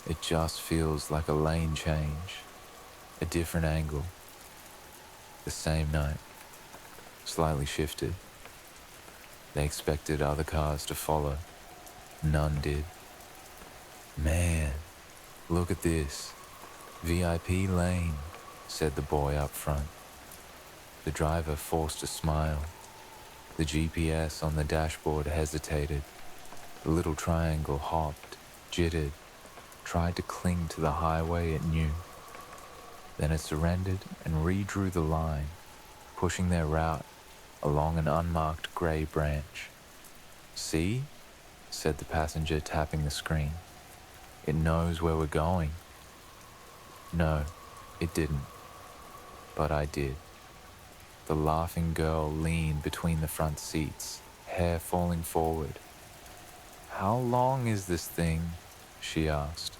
It just feels like a lane change, a different angle. The same night, slightly shifted. They expected other cars to follow. None did. "Man, look at this. VIP lane," said the boy up front. The driver forced a smile. The GPS on the dashboard hesitated. The little triangle hopped, jittered, tried to cling to the highway it knew. Then it surrendered and redrew the line, pushing their route along an unmarked grey branch. "See?" said the passenger, tapping the screen. "It knows where we're going." No, it didn't. But I did. The laughing girl leaned between the front seats, hair falling forward. "How long is this thing?" she asked.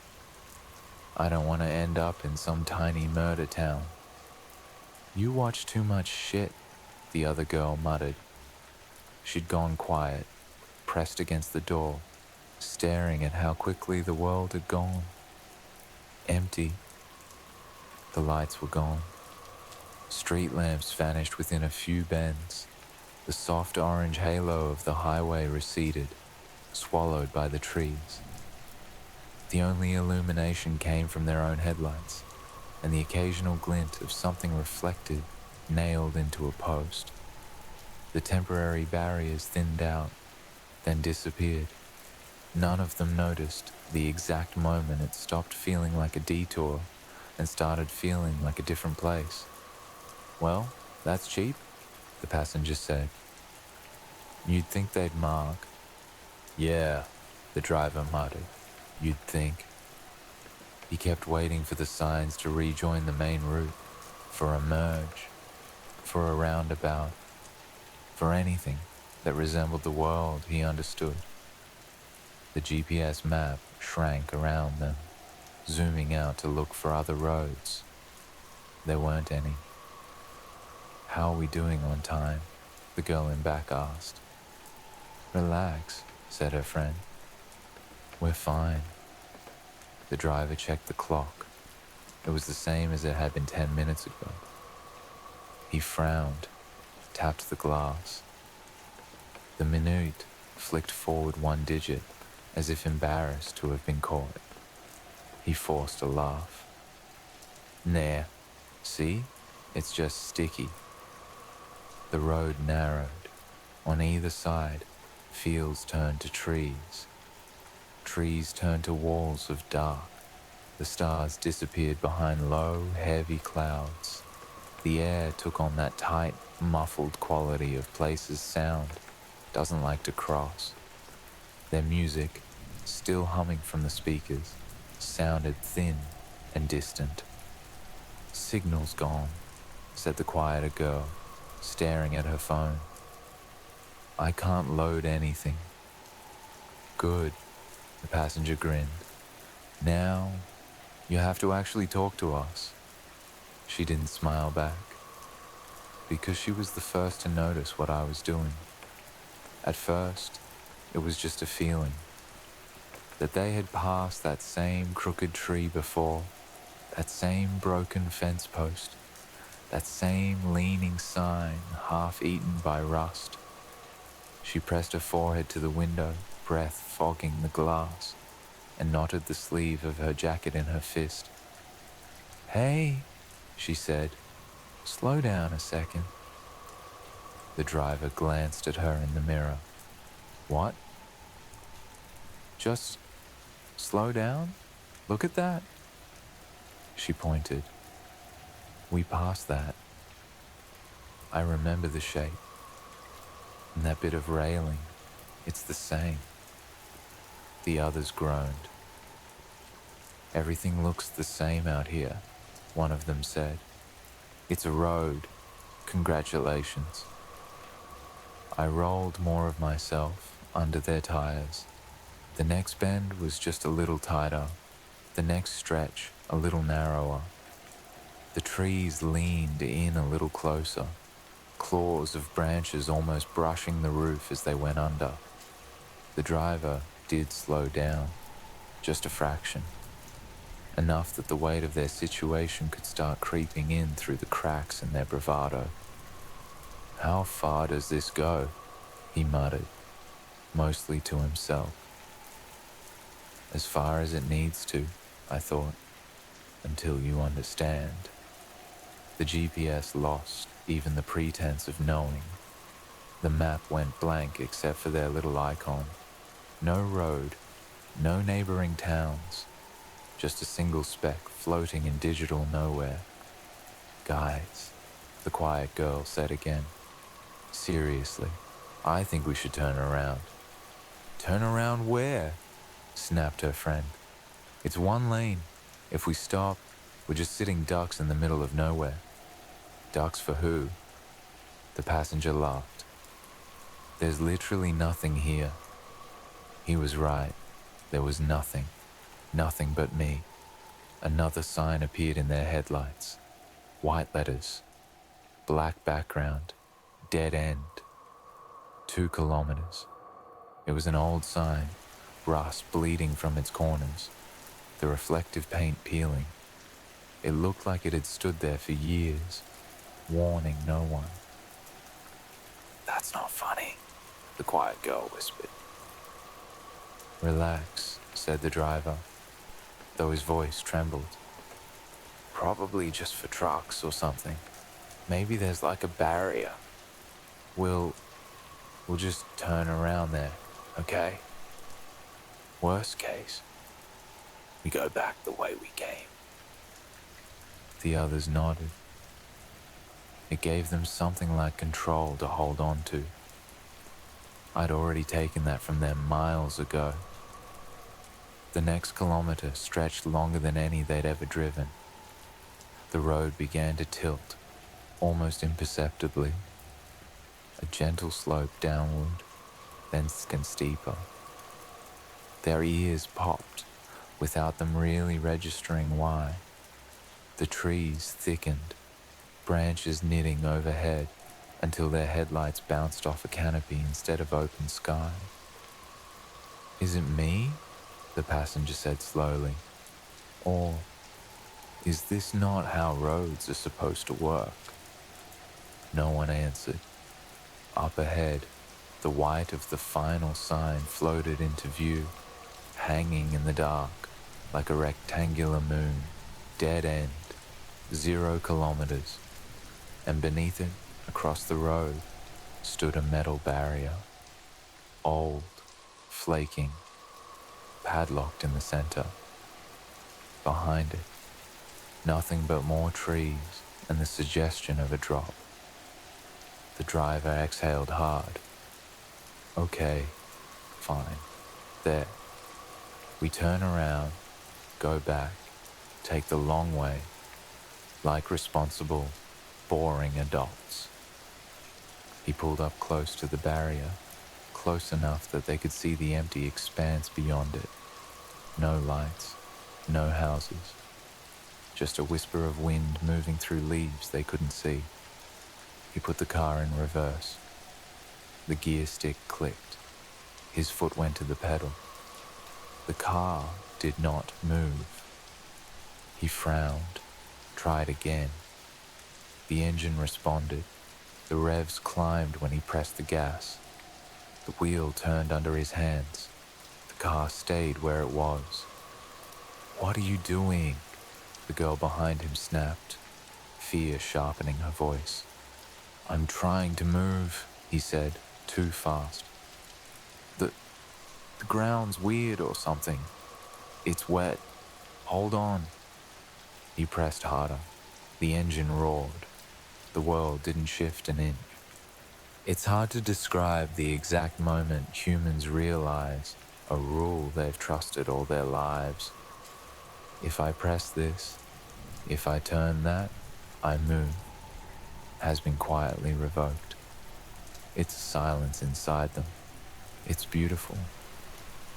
"I don't want to end up in some tiny murder town." "You watch too much shit," the other girl muttered. She'd gone quiet, pressed against the door, staring at how quickly the world had gone. Empty. The lights were gone. Street lamps vanished within a few bends. The soft orange halo of the highway receded, swallowed by the trees. The only illumination came from their own headlights, and the occasional glint of something reflected nailed into a post. The temporary barriers thinned out, then disappeared. None of them noticed the exact moment it stopped feeling like a detour and started feeling like a different place. "Well, that's cheap," the passenger said. "You'd think they'd mark." "Yeah," the driver muttered. "You'd think." He kept waiting for the signs to rejoin the main route, for a merge, for a roundabout, for anything that resembled the world he understood. The GPS map shrank around them, zooming out to look for other roads. There weren't any. "How are we doing on time?" the girl in back asked. "Relax," said her friend. "We're fine." The driver checked the clock. It was the same as it had been 10 minutes ago. He frowned, tapped the glass. The minute flicked forward one digit, as if embarrassed to have been caught. He forced a laugh. "Nah, see? It's just sticky." The road narrowed. On either side, fields turned to trees. Trees turned to walls of dark. The stars disappeared behind low, heavy clouds. The air took on that tight, muffled quality of places sound doesn't like to cross. Their music, still humming from the speakers, sounded thin and distant. "Signal's gone," said the quieter girl, staring at her phone. "I can't load anything." "Good," the passenger grinned. "Now, you have to actually talk to us." She didn't smile back, because she was the first to notice what I was doing. At first, it was just a feeling that they had passed that same crooked tree before, that same broken fence post, that same leaning sign half-eaten by rust. She pressed her forehead to the window, breath fogging the glass, and knotted the sleeve of her jacket in her fist. "Hey," she said, "slow down a second." The driver glanced at her in the mirror. "What?" "Just slow down. Look at that." She pointed. "We passed that. I remember the shape. And that bit of railing, it's the same." The others groaned. "Everything looks the same out here," one of them said. "It's a road. Congratulations." I rolled more of myself under their tires. The next bend was just a little tighter, the next stretch a little narrower. The trees leaned in a little closer, claws of branches almost brushing the roof as they went under. The driver did slow down, just a fraction, enough that the weight of their situation could start creeping in through the cracks in their bravado. "How far does this go?" he muttered, mostly to himself. "As far as it needs to," I thought, "until you understand." The GPS lost even the pretense of knowing. The map went blank except for their little icon. No road, no neighboring towns, just a single speck floating in digital nowhere. "Guys," the quiet girl said again. "Seriously, I think we should turn around." "Turn around where?" snapped her friend. "It's one lane. If we stop, we're just sitting ducks in the middle of nowhere." "Ducks for who?" The passenger laughed. "There's literally nothing here." He was right. There was nothing. Nothing but me. Another sign appeared in their headlights. White letters. Black background. Dead end. 2 kilometers. It was an old sign, rust bleeding from its corners, the reflective paint peeling. It looked like it had stood there for years, warning no one. "That's not funny," the quiet girl whispered. "Relax," said the driver, though his voice trembled. "Probably just for trucks or something. Maybe there's like a barrier. We'll We'll just turn around there, okay? Worst case, we go back the way we came." The others nodded. It gave them something like control to hold on to. I'd already taken that from them miles ago. The next kilometer stretched longer than any they'd ever driven. The road began to tilt, almost imperceptibly. A gentle slope downward, then steeper. Their ears popped, without them really registering why. The trees thickened, branches knitting overhead until their headlights bounced off a canopy instead of open sky. "Is it me?" the passenger said slowly. "Or is this not how roads are supposed to work?" No one answered. Up ahead, the white of the final sign floated into view, hanging in the dark like a rectangular moon, dead end, 0 kilometers, and beneath it, across the road, stood a metal barrier, old, flaking, padlocked in the center. Behind it, nothing but more trees and the suggestion of a drop. The driver exhaled hard. "Okay, fine, there." We turn around, go back, take the long way, like responsible, boring adults. He pulled up close to the barrier, close enough that they could see the empty expanse beyond it. No lights, no houses, just a whisper of wind moving through leaves they couldn't see. He put the car in reverse. The gear stick clicked. His foot went to the pedal. The car did not move. He frowned, tried again. The engine responded. The revs climbed when he pressed the gas. The wheel turned under his hands. The car stayed where it was. "What are you doing?" the girl behind him snapped, fear sharpening her voice. "I'm trying to move," he said, too fast. The ground's weird or something. It's wet. Hold on." He pressed harder. The engine roared. The world didn't shift an inch. It's hard to describe the exact moment humans realize a rule they've trusted all their lives. If I press this, if I turn that, I move, has been quietly revoked. It's a silence inside them. It's beautiful.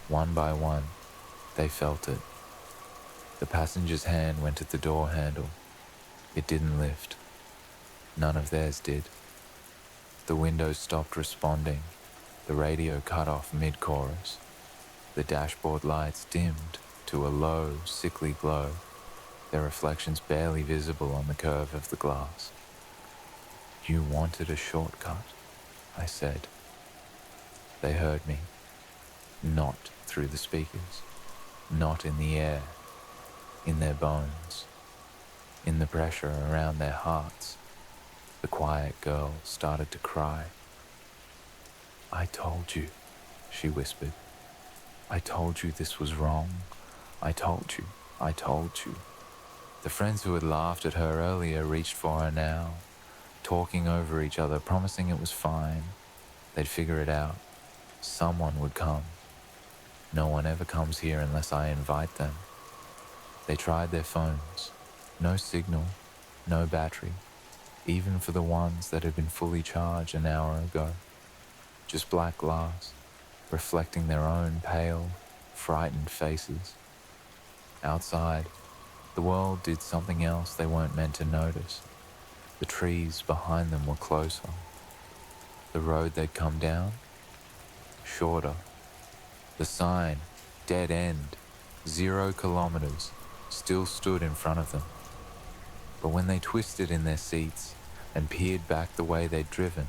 One by one, they felt it. The passenger's hand went at the door handle. It didn't lift. None of theirs did. The windows stopped responding. The radio cut off mid-chorus. The dashboard lights dimmed to a low, sickly glow, their reflections barely visible on the curve of the glass. "You wanted a shortcut," I said. They heard me. Not through the speakers. Not in the air. In their bones. In the pressure around their hearts. The quiet girl started to cry. "I told you," she whispered. "I told you this was wrong. I told you. I told you." The friends who had laughed at her earlier reached for her now, talking over each other, promising it was fine. They'd figure it out. Someone would come. No one ever comes here unless I invite them. They tried their phones. No signal, no battery, even for the ones that had been fully charged an hour ago. Just black glass, reflecting their own pale, frightened faces. Outside, the world did something else they weren't meant to notice. The trees behind them were closer. The road they'd come down, shorter. The sign, dead end, 0 kilometers, still stood in front of them. But when they twisted in their seats and peered back the way they'd driven,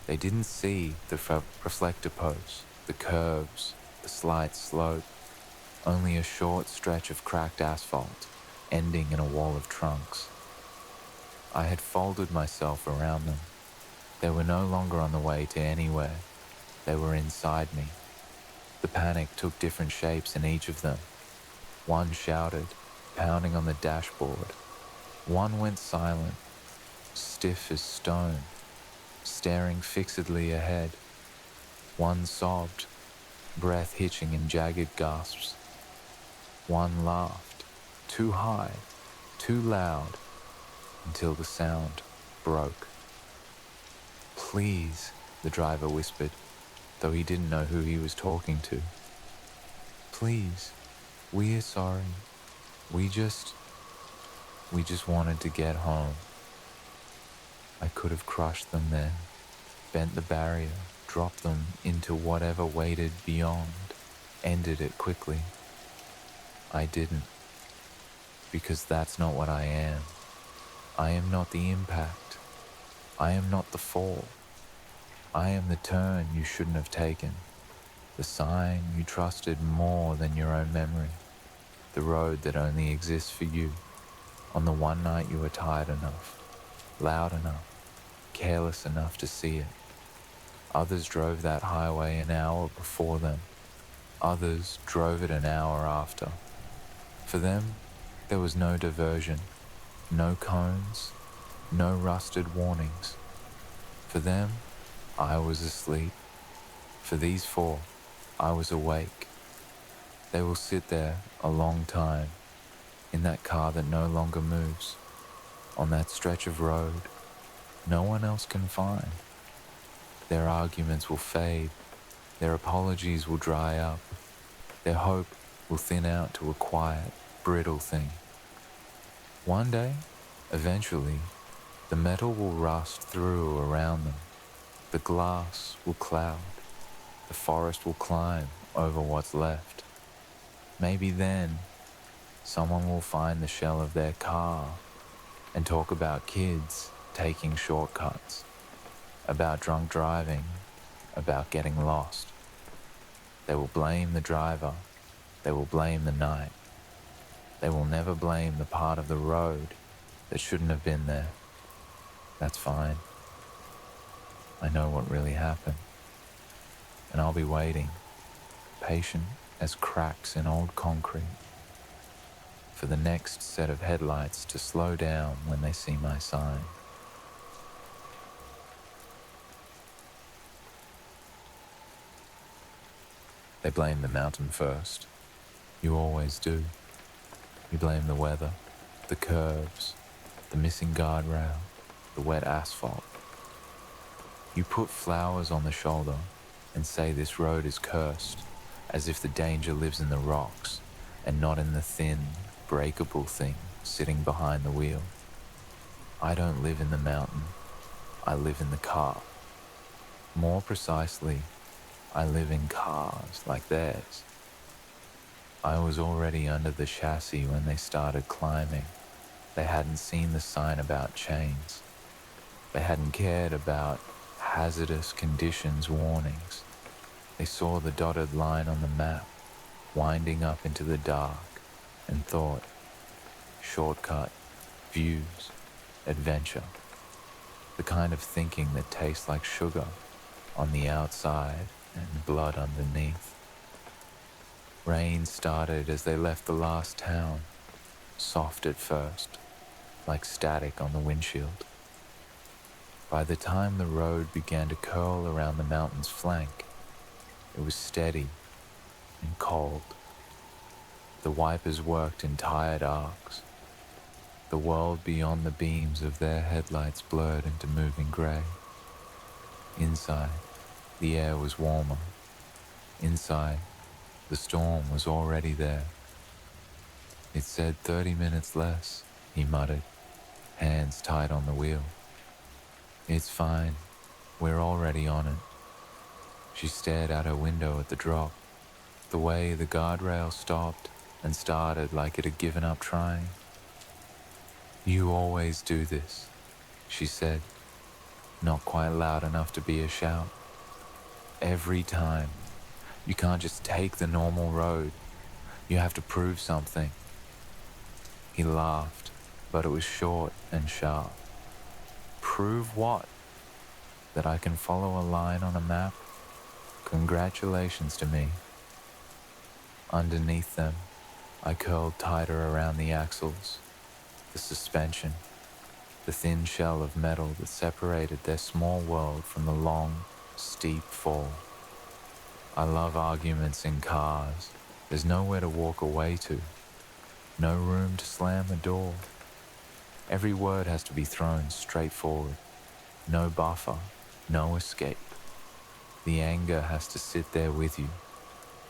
they didn't see the reflector posts, the curves, the slight slope, only a short stretch of cracked asphalt ending in a wall of trunks. I had folded myself around them. They were no longer on the way to anywhere. They were inside me. The panic took different shapes in each of them. One shouted, pounding on the dashboard. One went silent, stiff as stone, staring fixedly ahead. One sobbed, breath hitching in jagged gasps. One laughed, too high, too loud, until the sound broke. "Please," the driver whispered, though he didn't know who he was talking to. "Please, we're sorry. We just wanted to get home." I could have crushed them then, bent the barrier, dropped them into whatever waited beyond, ended it quickly. I didn't, because that's not what I am. I am not the impact. I am not the fall. I am the turn you shouldn't have taken, the sign you trusted more than your own memory, the road that only exists for you, on the one night you were tired enough, loud enough, careless enough to see it. Others drove that highway an hour before them. Others drove it an hour after. For them, there was no diversion, no cones, no rusted warnings. For them, I was asleep. For these four, I was awake. They will sit there a long time, in that car that no longer moves, on that stretch of road no one else can find. Their arguments will fade, their apologies will dry up, their hope will thin out to a quiet, brittle thing. One day, eventually, the metal will rust through around them, the glass will cloud, the forest will climb over what's left. Maybe then, someone will find the shell of their car and talk about kids taking shortcuts, about drunk driving, about getting lost. They will blame the driver, they will blame the night. They will never blame the part of the road that shouldn't have been there. That's fine. I know what really happened. And I'll be waiting, patient as cracks in old concrete, for the next set of headlights to slow down when they see my sign. They blame the mountain first. You always do. You blame the weather, the curves, the missing guardrail, the wet asphalt. You put flowers on the shoulder and say this road is cursed, as if the danger lives in the rocks and not in the thin, breakable thing sitting behind the wheel. I don't live in the mountain. I live in the car. More precisely, I live in cars like theirs. I was already under the chassis when they started climbing. They hadn't seen the sign about chains. They hadn't cared about hazardous conditions warnings. They saw the dotted line on the map, winding up into the dark, and thought, shortcut, views, adventure. The kind of thinking that tastes like sugar on the outside and blood underneath. Rain started as they left the last town, soft at first, like static on the windshield. By the time the road began to curl around the mountain's flank, it was steady and cold. The wipers worked in tired arcs. The world beyond the beams of their headlights blurred into moving grey. Inside, the air was warmer. Inside, the storm was already there. It said 30 minutes less, he muttered, hands tight on the wheel. It's fine, we're already on it. She stared out her window at the drop, the way the guardrail stopped and started like it had given up trying. You always do this, she said, not quite loud enough to be a shout. Every time. You can't just take the normal road. You have to prove something. He laughed, but it was short and sharp. Prove what? that I can follow a line on a map, congratulations to me. Underneath them, I curled tighter around the axles, the suspension, the thin shell of metal that separated their small world from the long, steep fall. I love arguments in cars. There's nowhere to walk away to, no room to slam a door. Every word has to be thrown straight forward, no buffer, no escape. The anger has to sit there with you,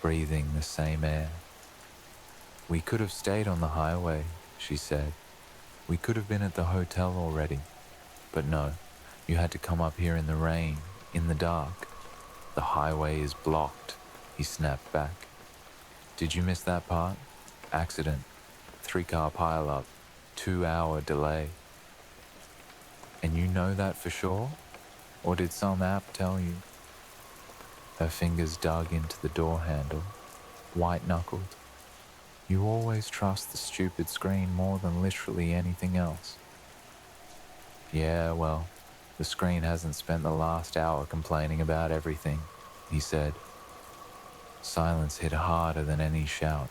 breathing the same air. We could have stayed on the highway, she said. We could have been at the hotel already. But no, you had to come up here in the rain, in the dark. The highway is blocked, he snapped back. Did you miss that part? Accident, 3-car pileup, 2-hour delay. And you know that for sure? Or did some app tell you? Her fingers dug into the door handle, white-knuckled. You always trust the stupid screen more than literally anything else. Yeah, well, the screen hasn't spent the last hour complaining about everything, he said. Silence hit harder than any shout.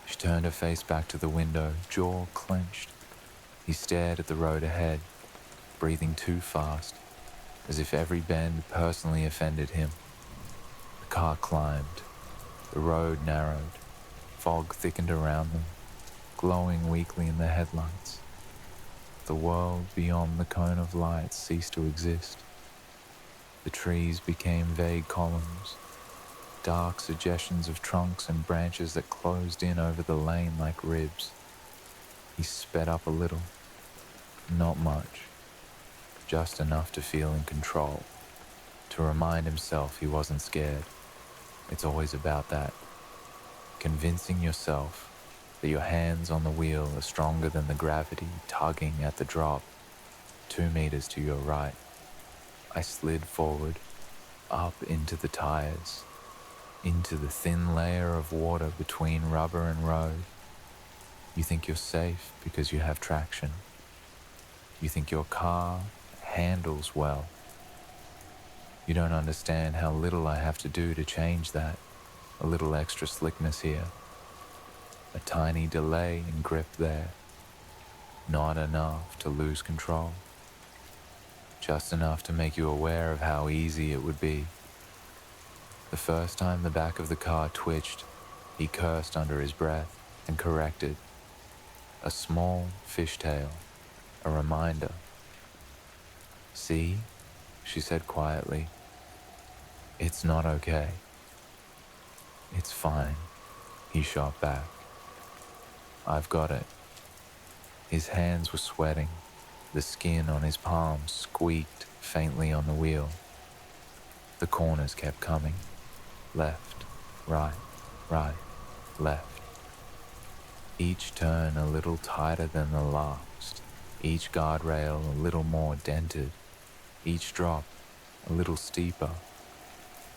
She turned her face back to the window, jaw clenched. He stared at the road ahead, breathing too fast, as if every bend personally offended him. The car climbed. The road narrowed. Fog thickened around them, glowing weakly in the headlights. The world beyond the cone of light ceased to exist. The trees became vague columns, dark suggestions of trunks and branches that closed in over the lane like ribs. He sped up a little. Not much. Just enough to feel in control, to remind himself he wasn't scared. It's always about that. Convincing yourself that your hands on the wheel are stronger than the gravity tugging at the drop 2 meters to your right. I slid forward, up into the tires, into the thin layer of water between rubber and road. You think you're safe because you have traction. You think your car handles well. You don't understand how little I have to do to change that. A little extra slickness here. A tiny delay in grip there. Not enough to lose control. Just enough to make you aware of how easy it would be. The first time the back of the car twitched, he cursed under his breath and corrected. A small fishtail, a reminder. See, she said quietly, it's not okay. It's fine, he shot back. I've got it. His hands were sweating. The skin on his palms squeaked faintly on the wheel. The corners kept coming. Left, right, left. Each turn a little tighter than the last. Each guardrail a little more dented. Each drop a little steeper.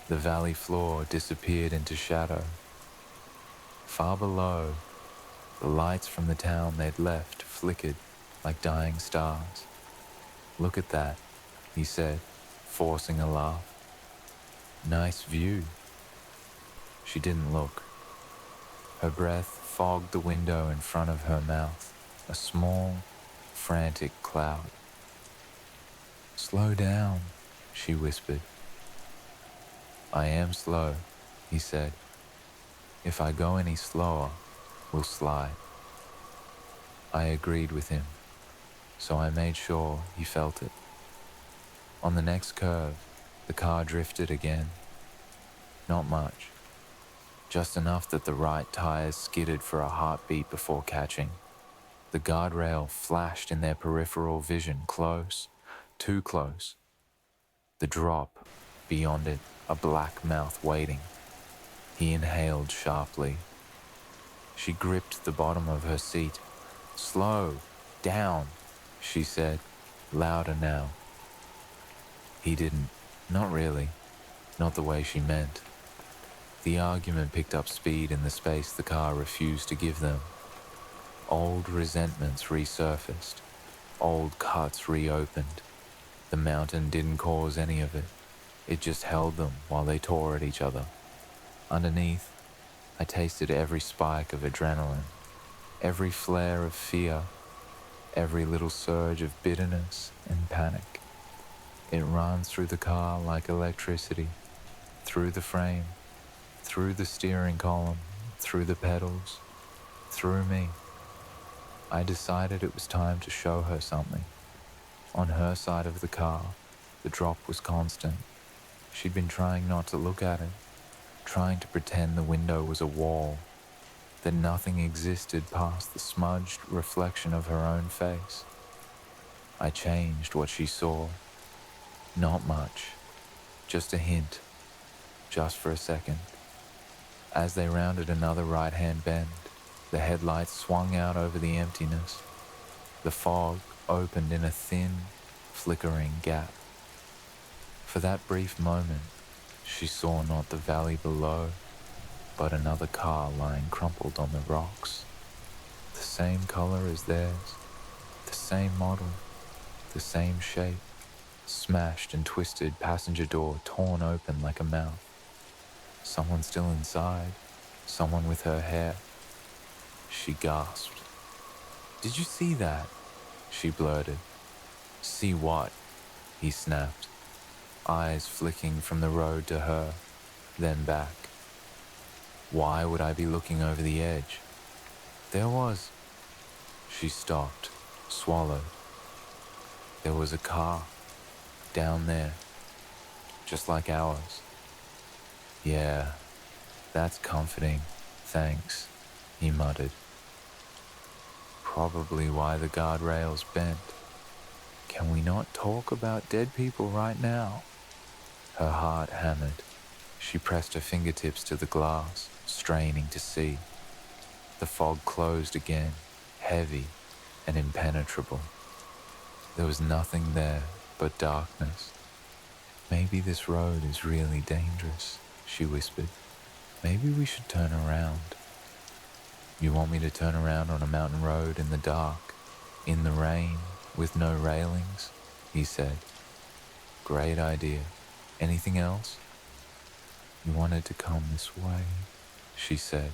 The valley floor disappeared into shadow. Far below, the lights from the town they'd left flickered like dying stars. Look at that, he said, forcing a laugh. Nice view. She didn't look. Her breath fogged the window in front of her mouth, a small, frantic cloud. Slow down, she whispered. I am slow, he said. If I go any slower, we'll slide. I agreed with him, so I made sure he felt it. On the next curve, the car drifted again. Not much. Just enough that the right tires skidded for a heartbeat before catching. The guardrail flashed in their peripheral vision, close, too close. The drop, beyond it, a black mouth waiting. He inhaled sharply. She gripped the bottom of her seat. Slow, down, she said, louder now. He didn't, not really, not the way she meant. The argument picked up speed in the space the car refused to give them. Old resentments resurfaced, old cuts reopened. The mountain didn't cause any of it. It just held them while they tore at each other. Underneath, I tasted every spike of adrenaline, every flare of fear, every little surge of bitterness and panic. It runs through the car like electricity, through the frame, through the steering column, through the pedals, through me. I decided it was time to show her something. On her side of the car, the drop was constant. She'd been trying not to look at it, trying to pretend the window was a wall, that nothing existed past the smudged reflection of her own face. I changed what she saw. Not much, just a hint, just for a second. As they rounded another right-hand bend, the headlights swung out over the emptiness. The fog opened in a thin, flickering gap. For that brief moment, she saw not the valley below, but another car lying crumpled on the rocks. The same color as theirs, the same model, the same shape, smashed and twisted passenger door torn open like a mouth. Someone still inside, someone with her hair. She gasped. "Did you see that?" she blurted. "See what?" he snapped, eyes flicking from the road to her, then back. Why would I be looking over the edge? There was. She stopped, swallowed. There was a car, down there, just like ours. "Yeah, that's comforting, thanks," he muttered. "Probably why the guardrail's bent. Can we not talk about dead people right now?" Her heart hammered. She pressed her fingertips to the glass, straining to see. The fog closed again, heavy and impenetrable. There was nothing there but darkness. "Maybe this road is really dangerous," she whispered. "Maybe we should turn around." "You want me to turn around on a mountain road in the dark, in the rain, with no railings?" he said. "Great idea. Anything else?" "You wanted to come this way," she said.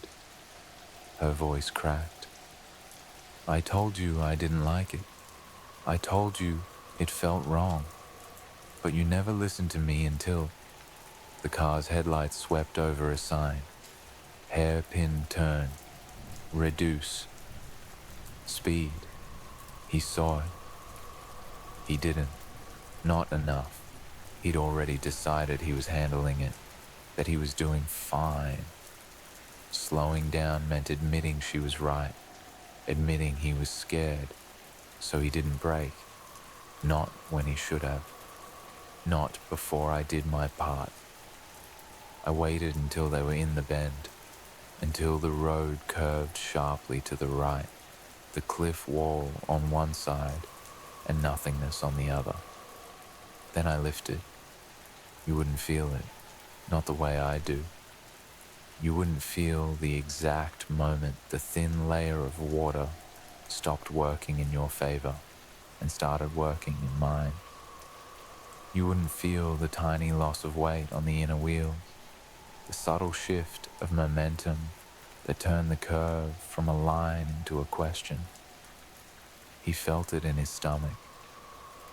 Her voice cracked. "I told you I didn't like it. I told you it felt wrong. But you never listened to me until..." The car's headlights swept over a sign. Hairpin turn. Reduce. Speed. He saw it. He didn't. Not enough. He'd already decided he was handling it, that he was doing fine. Slowing down meant admitting she was right, admitting he was scared, so he didn't brake. Not when he should have. Not before I did my part. I waited until they were in the bend, until the road curved sharply to the right, the cliff wall on one side and nothingness on the other. Then I lifted. You wouldn't feel it, not the way I do. You wouldn't feel the exact moment the thin layer of water stopped working in your favor and started working in mine. You wouldn't feel the tiny loss of weight on the inner wheels, the subtle shift of momentum that turned the curve from a line into a question. He felt it in his stomach,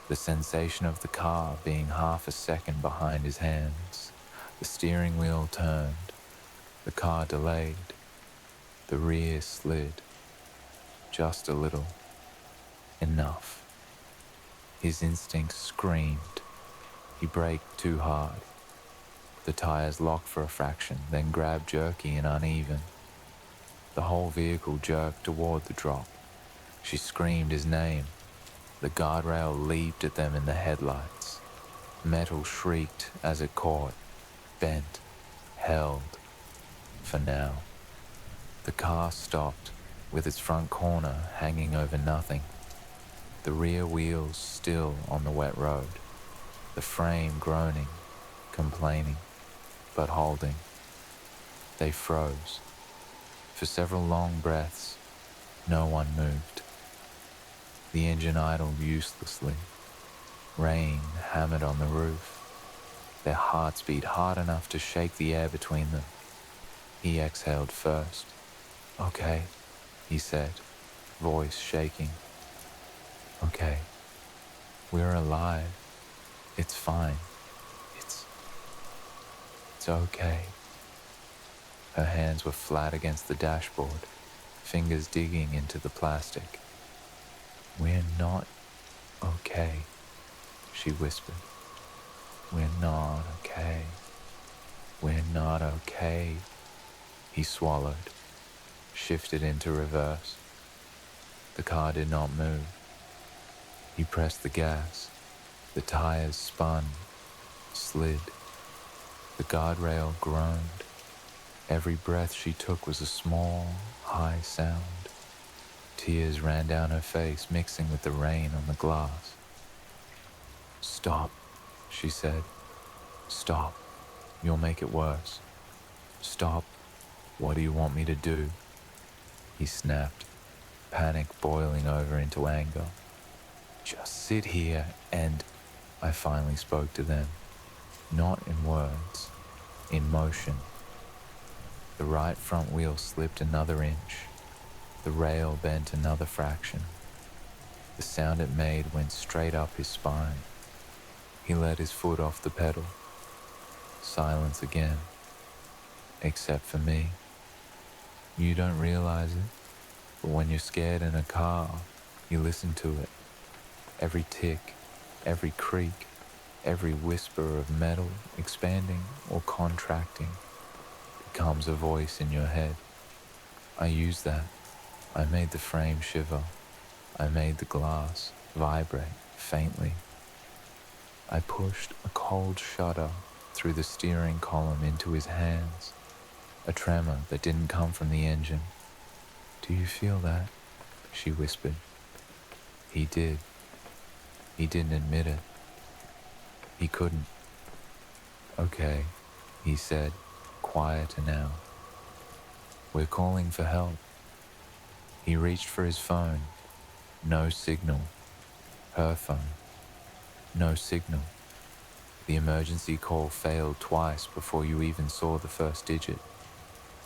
the sensation of the car being half a second behind his hands. The steering wheel turned, the car delayed, the rear slid. Just a little. Enough. His instinct screamed. He braked too hard. The tires locked for a fraction, then grabbed jerky and uneven. The whole vehicle jerked toward the drop. She screamed his name. The guardrail leaped at them in the headlights. Metal shrieked as it caught, bent, held. For now. The car stopped, with its front corner hanging over nothing. The rear wheels still on the wet road. The frame groaning, complaining, but holding. They froze. For several long breaths, no one moved. The engine idled uselessly. Rain hammered on the roof. Their hearts beat hard enough to shake the air between them. He exhaled first. "Okay," he said, voice shaking. "Okay. We're alive. It's fine. It's okay." Her hands were flat against the dashboard, fingers digging into the plastic. "We're not okay," she whispered. "We're not okay. We're not okay." He swallowed, shifted into reverse. The car did not move. He pressed the gas. The tires spun, slid. The guardrail groaned. Every breath she took was a small, high sound. Tears ran down her face, mixing with the rain on the glass. "Stop," she said. "Stop. You'll make it worse. Stop. What do you want me to do?" He snapped, panic boiling over into anger. "Just sit here and—" I finally spoke to them, not in words, in motion. The right front wheel slipped another inch. The rail bent another fraction. The sound it made went straight up his spine. He let his foot off the pedal. Silence again. Except for me. You don't realize it, but when you're scared in a car, you listen to it. Every tick, every creak, every whisper of metal expanding or contracting becomes a voice in your head. I used that. I made the frame shiver. I made the glass vibrate faintly. I pushed a cold shudder through the steering column into his hands, a tremor that didn't come from the engine. "Do you feel that?" she whispered. He did. He didn't admit it. He couldn't. "Okay," he said, quieter now. "We're calling for help." He reached for his phone. No signal. Her phone. No signal. The emergency call failed twice before you even saw the first digit.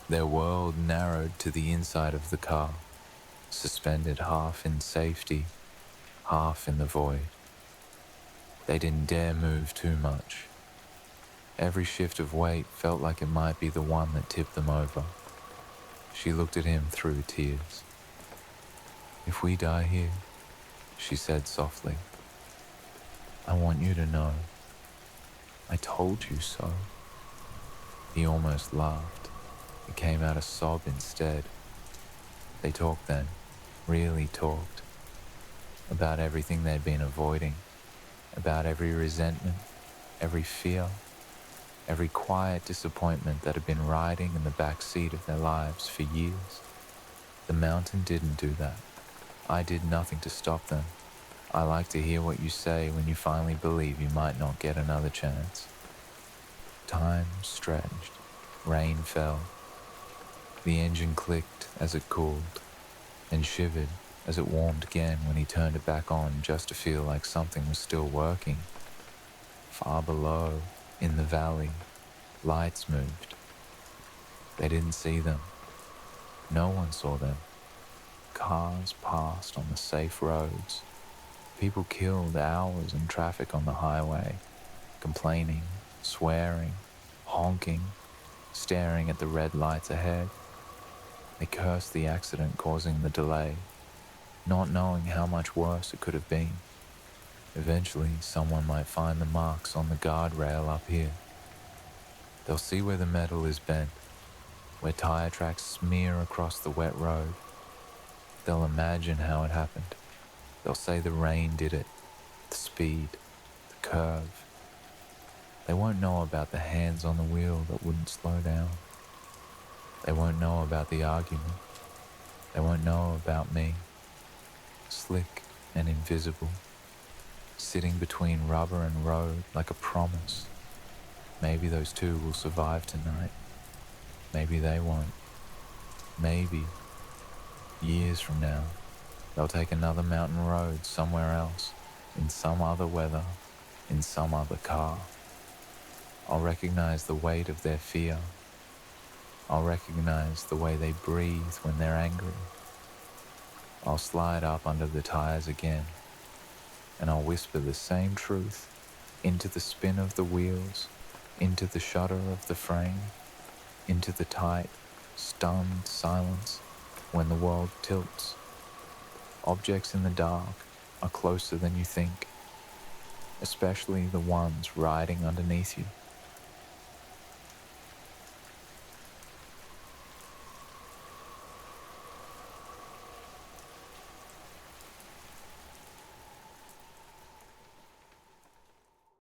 Their world narrowed to the inside of the car, suspended half in safety, half in the void. They didn't dare move too much. Every shift of weight felt like it might be the one that tipped them over. She looked at him through tears. "If we die here," she said softly, "I want you to know. I told you so." He almost laughed. It came out a sob instead. They talked then, really talked, about everything they'd been avoiding, about every resentment, every fear, every quiet disappointment that had been riding in the back seat of their lives for years. The mountain didn't do that. I did nothing to stop them. I like to hear what you say when you finally believe you might not get another chance. Time stretched. Rain fell. The engine clicked as it cooled, and shivered as it warmed again when he turned it back on just to feel like something was still working. Far below, in the valley, lights moved. They didn't see them. No one saw them. Cars passed on the safe roads. People killed hours in traffic on the highway, complaining, swearing, honking, staring at the red lights ahead. They cursed the accident causing the delay, not knowing how much worse it could have been. Eventually, someone might find the marks on the guardrail up here. They'll see where the metal is bent, where tire tracks smear across the wet road. They'll imagine how it happened. They'll say the rain did it, the speed, the curve. They won't know about the hands on the wheel that wouldn't slow down. They won't know about the argument. They won't know about me, slick and invisible, sitting between rubber and road like a promise. Maybe those two will survive tonight. Maybe they won't. Maybe, years from now, they'll take another mountain road somewhere else, in some other weather, in some other car. I'll recognize the weight of their fear. I'll recognize the way they breathe when they're angry. I'll slide up under the tires again, and I'll whisper the same truth into the spin of the wheels, into the shudder of the frame, into the tight, stunned silence when the world tilts. Objects in the dark are closer than you think, especially the ones riding underneath you.